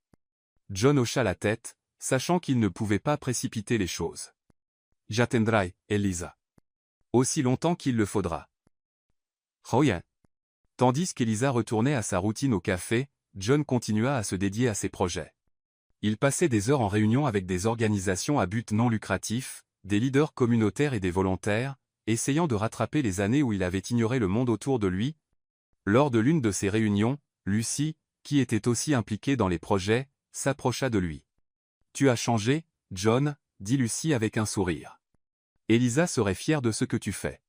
John hocha la tête, sachant qu'il ne pouvait pas précipiter les choses. « J'attendrai, Elisa. Aussi longtemps qu'il le faudra. » Rien. Tandis qu'Elisa retournait à sa routine au café, John continua à se dédier à ses projets. Il passait des heures en réunion avec des organisations à but non lucratif, des leaders communautaires et des volontaires, essayant de rattraper les années où il avait ignoré le monde autour de lui. Lors de l'une de ces réunions, Lucy, qui était aussi impliquée dans les projets, s'approcha de lui. « Tu as changé, John », dit Lucy avec un sourire. « Elisa serait fière de ce que tu fais. »«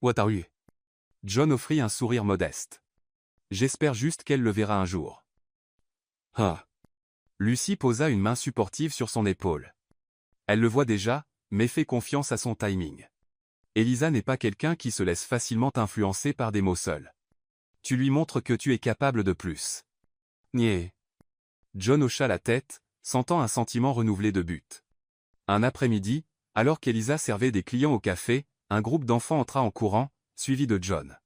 What are you ?» John offrit un sourire modeste. « J'espère juste qu'elle le verra un jour. »« Ah !» Lucy posa une main supportive sur son épaule. « Elle le voit déjà, mais fait confiance à son timing. Elisa n'est pas quelqu'un qui se laisse facilement influencer par des mots seuls. Tu lui montres que tu es capable de plus. » Niais. John hocha la tête, sentant un sentiment renouvelé de but. Un après-midi, alors qu'Elisa servait des clients au café, un groupe d'enfants entra en courant, suivi de John.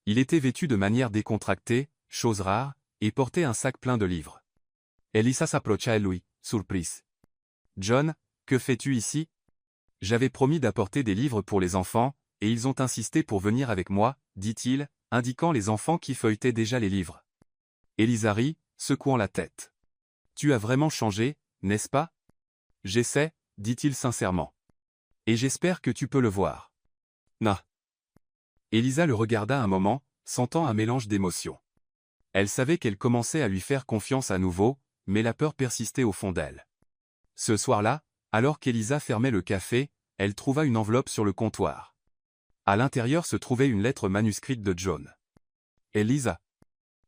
Il était vêtu de manière décontractée, chose rare, et portait un sac plein de livres. Elisa s'approcha à lui, surprise. « John, que fais-tu ici ? » « J'avais promis d'apporter des livres pour les enfants, et ils ont insisté pour venir avec moi, » dit-il, indiquant les enfants qui feuilletaient déjà les livres. Elisa rit, secouant la tête. « Tu as vraiment changé, n'est-ce pas ? » « J'essaie, » dit-il sincèrement. « Et j'espère que tu peux le voir. »« Non. » Elisa le regarda un moment, sentant un mélange d'émotions. Elle savait qu'elle commençait à lui faire confiance à nouveau, mais la peur persistait au fond d'elle. Ce soir-là, alors qu'Elisa fermait le café, elle trouva une enveloppe sur le comptoir. À l'intérieur se trouvait une lettre manuscrite de John. « Elisa.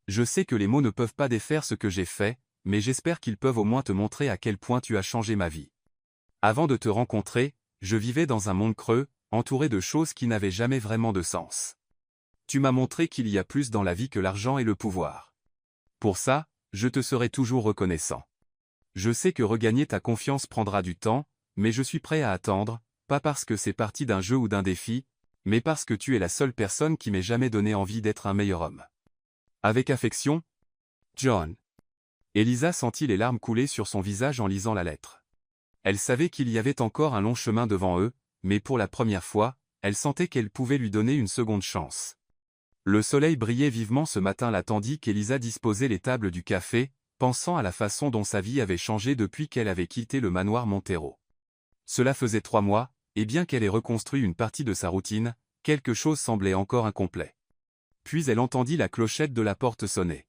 Je sais que les mots ne peuvent pas défaire ce que j'ai fait, mais j'espère qu'ils peuvent au moins te montrer à quel point tu as changé ma vie. Avant de te rencontrer, je vivais dans un monde creux, entouré de choses qui n'avaient jamais vraiment de sens. Tu m'as montré qu'il y a plus dans la vie que l'argent et le pouvoir. Pour ça, je te serai toujours reconnaissant. Je sais que regagner ta confiance prendra du temps, mais je suis prêt à attendre, pas parce que c'est partie d'un jeu ou d'un défi, mais parce que tu es la seule personne qui m'ait jamais donné envie d'être un meilleur homme. Avec affection, John. » Elisa sentit les larmes couler sur son visage en lisant la lettre. Elle savait qu'il y avait encore un long chemin devant eux, mais pour la première fois, elle sentait qu'elle pouvait lui donner une seconde chance. Le soleil brillait vivement ce matin-là tandis qu'Elisa disposait les tables du café, pensant à la façon dont sa vie avait changé depuis qu'elle avait quitté le manoir Montero. Cela faisait 3 mois, et bien qu'elle ait reconstruit une partie de sa routine, quelque chose semblait encore incomplet. Puis elle entendit la clochette de la porte sonner.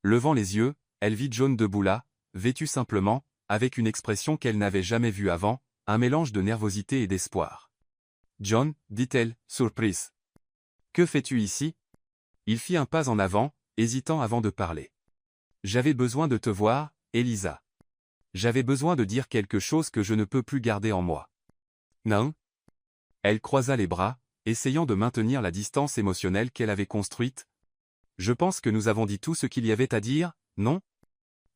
Levant les yeux, elle vit John debout là, vêtu simplement, avec une expression qu'elle n'avait jamais vue avant, un mélange de nervosité et d'espoir. « John, » dit-elle, surprise. « Que fais-tu ici ?» Il fit un pas en avant, hésitant avant de parler. « J'avais besoin de te voir, Elisa. J'avais besoin de dire quelque chose que je ne peux plus garder en moi. »« Non ?» Elle croisa les bras, essayant de maintenir la distance émotionnelle qu'elle avait construite. « Je pense que nous avons dit tout ce qu'il y avait à dire, non ?»«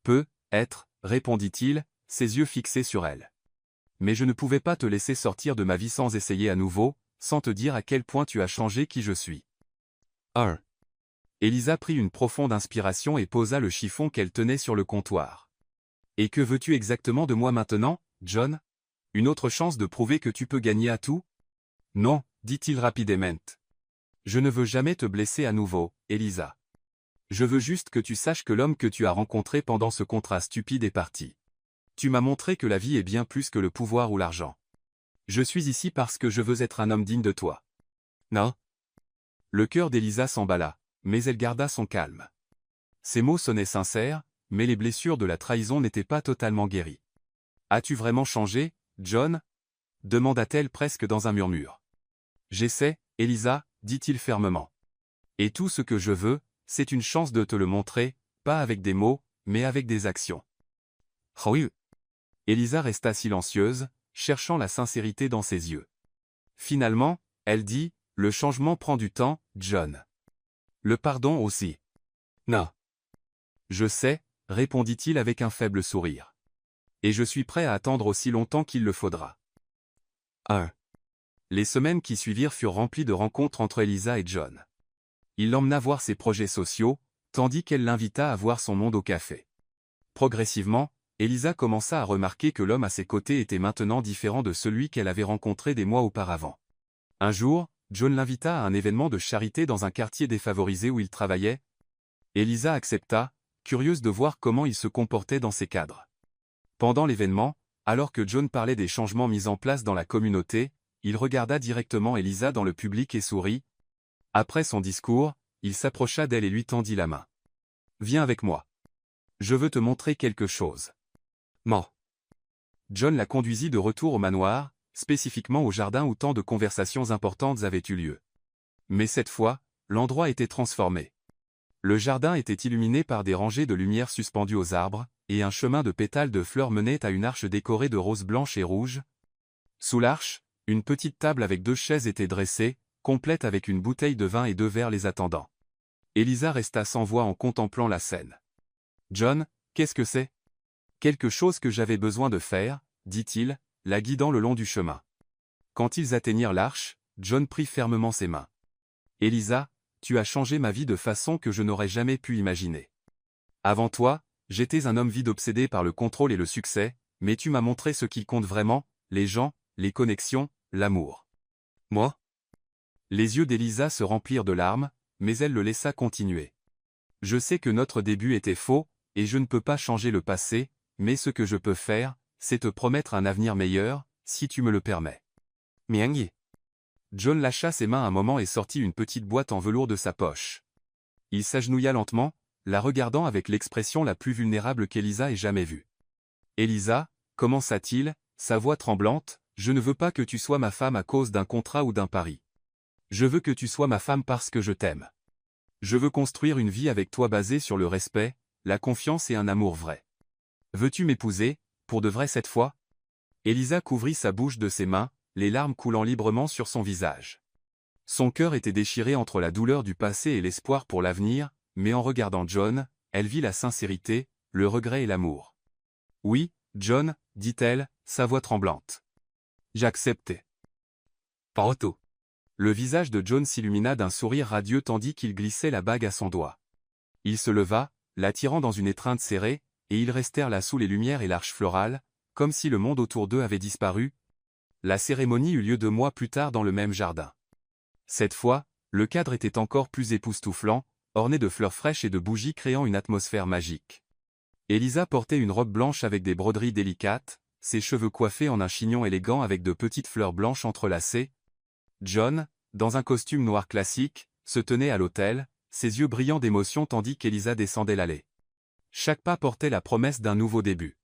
Peut-être, » répondit-il, ses yeux fixés sur elle. « Mais je ne pouvais pas te laisser sortir de ma vie sans essayer à nouveau, sans te dire à quel point tu as changé qui je suis. » Elisa prit une profonde inspiration et posa le chiffon qu'elle tenait sur le comptoir. « Et que veux-tu exactement de moi maintenant, John? Une autre chance de prouver que tu peux gagner à tout? » ?»« Non, dit-il rapidement. Je ne veux jamais te blesser à nouveau, Elisa. Je veux juste que tu saches que l'homme que tu as rencontré pendant ce contrat stupide est parti. Tu m'as montré que la vie est bien plus que le pouvoir ou l'argent. Je suis ici parce que je veux être un homme digne de toi. » Non. Le cœur d'Elisa s'emballa, mais elle garda son calme. Ces mots sonnaient sincères, mais les blessures de la trahison n'étaient pas totalement guéries. « As-tu vraiment changé, John ?» demanda-t-elle presque dans un murmure. « J'essaie, Elisa, dit-il fermement. Et tout ce que je veux, c'est une chance de te le montrer, pas avec des mots, mais avec des actions. » « Oui. » Elisa resta silencieuse, cherchant la sincérité dans ses yeux. Finalement, elle dit, « Le changement prend du temps, John. Le pardon aussi. »« Non. » « Je sais, » répondit-il avec un faible sourire. « Et je suis prêt à attendre aussi longtemps qu'il le faudra. » 1. Les semaines qui suivirent furent remplies de rencontres entre Elisa et John. Il l'emmena voir ses projets sociaux, tandis qu'elle l'invita à voir son monde au café. Progressivement, Elisa commença à remarquer que l'homme à ses côtés était maintenant différent de celui qu'elle avait rencontré des mois auparavant. Un jour, John l'invita à un événement de charité dans un quartier défavorisé où il travaillait. Elisa accepta, curieuse de voir comment il se comportait dans ces cadres. Pendant l'événement, alors que John parlait des changements mis en place dans la communauté, il regarda directement Elisa dans le public et sourit. Après son discours, il s'approcha d'elle et lui tendit la main. « Viens avec moi. Je veux te montrer quelque chose. » Ment. John la conduisit de retour au manoir, spécifiquement au jardin où tant de conversations importantes avaient eu lieu. Mais cette fois, l'endroit était transformé. Le jardin était illuminé par des rangées de lumières suspendues aux arbres, et un chemin de pétales de fleurs menait à une arche décorée de roses blanches et rouges. Sous l'arche, une petite table avec 2 chaises était dressée, complète avec une bouteille de vin et 2 verres les attendant. Elisa resta sans voix en contemplant la scène. « John, qu'est-ce que c'est ? » « Quelque chose que j'avais besoin de faire, » dit-il, la guidant le long du chemin. Quand ils atteignirent l'arche, John prit fermement ses mains. « Elisa, tu as changé ma vie de façon que je n'aurais jamais pu imaginer. Avant toi, j'étais un homme vide obsédé par le contrôle et le succès, mais tu m'as montré ce qui compte vraiment, les gens, les connexions, l'amour. » Moi ? Les yeux d'Elisa se remplirent de larmes, mais elle le laissa continuer. « Je sais que notre début était faux, et je ne peux pas changer le passé, mais ce que je peux faire, c'est te promettre un avenir meilleur, si tu me le permets. » Miengi. John lâcha ses mains un moment et sortit une petite boîte en velours de sa poche. Il s'agenouilla lentement, la regardant avec l'expression la plus vulnérable qu'Elisa ait jamais vue. « Elisa, commença-t-il, sa voix tremblante, je ne veux pas que tu sois ma femme à cause d'un contrat ou d'un pari. Je veux que tu sois ma femme parce que je t'aime. Je veux construire une vie avec toi basée sur le respect, la confiance et un amour vrai. Veux-tu m'épouser, pour de vrai cette fois ?» Elisa couvrit sa bouche de ses mains, les larmes coulant librement sur son visage. Son cœur était déchiré entre la douleur du passé et l'espoir pour l'avenir, mais en regardant John, elle vit la sincérité, le regret et l'amour. « Oui, John, » dit-elle, sa voix tremblante. « J'acceptais. » Pardon. Le visage de John s'illumina d'un sourire radieux tandis qu'il glissait la bague à son doigt. Il se leva, l'attirant dans une étreinte serrée, et ils restèrent là sous les lumières et l'arche florale, comme si le monde autour d'eux avait disparu. La cérémonie eut lieu 2 mois plus tard dans le même jardin. Cette fois, le cadre était encore plus époustouflant, orné de fleurs fraîches et de bougies créant une atmosphère magique. Elisa portait une robe blanche avec des broderies délicates, ses cheveux coiffés en un chignon élégant avec de petites fleurs blanches entrelacées. John, dans un costume noir classique, se tenait à l'autel, ses yeux brillants d'émotion tandis qu'Elisa descendait l'allée. Chaque pas portait la promesse d'un nouveau début.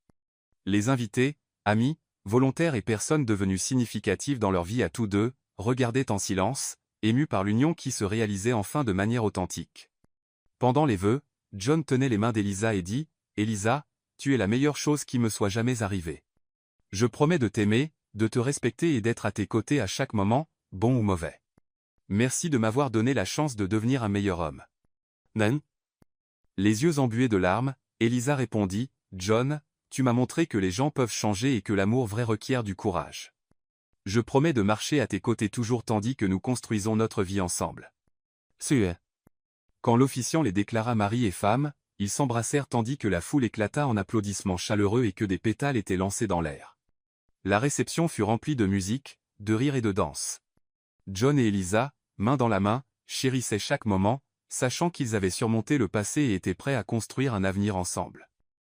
Les invités, amis, volontaires et personnes devenues significatives dans leur vie à tous deux, regardaient en silence, émus par l'union qui se réalisait enfin de manière authentique. Pendant les vœux, John tenait les mains d'Elisa et dit, « Elisa, tu es la meilleure chose qui me soit jamais arrivée. Je promets de t'aimer, de te respecter et d'être à tes côtés à chaque moment, bon ou mauvais. Merci de m'avoir donné la chance de devenir un meilleur homme. » Nan. Les yeux embués de larmes, Elisa répondit, « John, tu m'as montré que les gens peuvent changer et que l'amour vrai requiert du courage. Je promets de marcher à tes côtés toujours tandis que nous construisons notre vie ensemble. » Quand l'officiant les déclara mari et femme, ils s'embrassèrent tandis que la foule éclata en applaudissements chaleureux et que des pétales étaient lancés dans l'air. La réception fut remplie de musique, de rires et de danse. John et Eliza, main dans la main, chérissaient chaque moment, sachant qu'ils avaient surmonté le passé et étaient prêts à construire un avenir ensemble.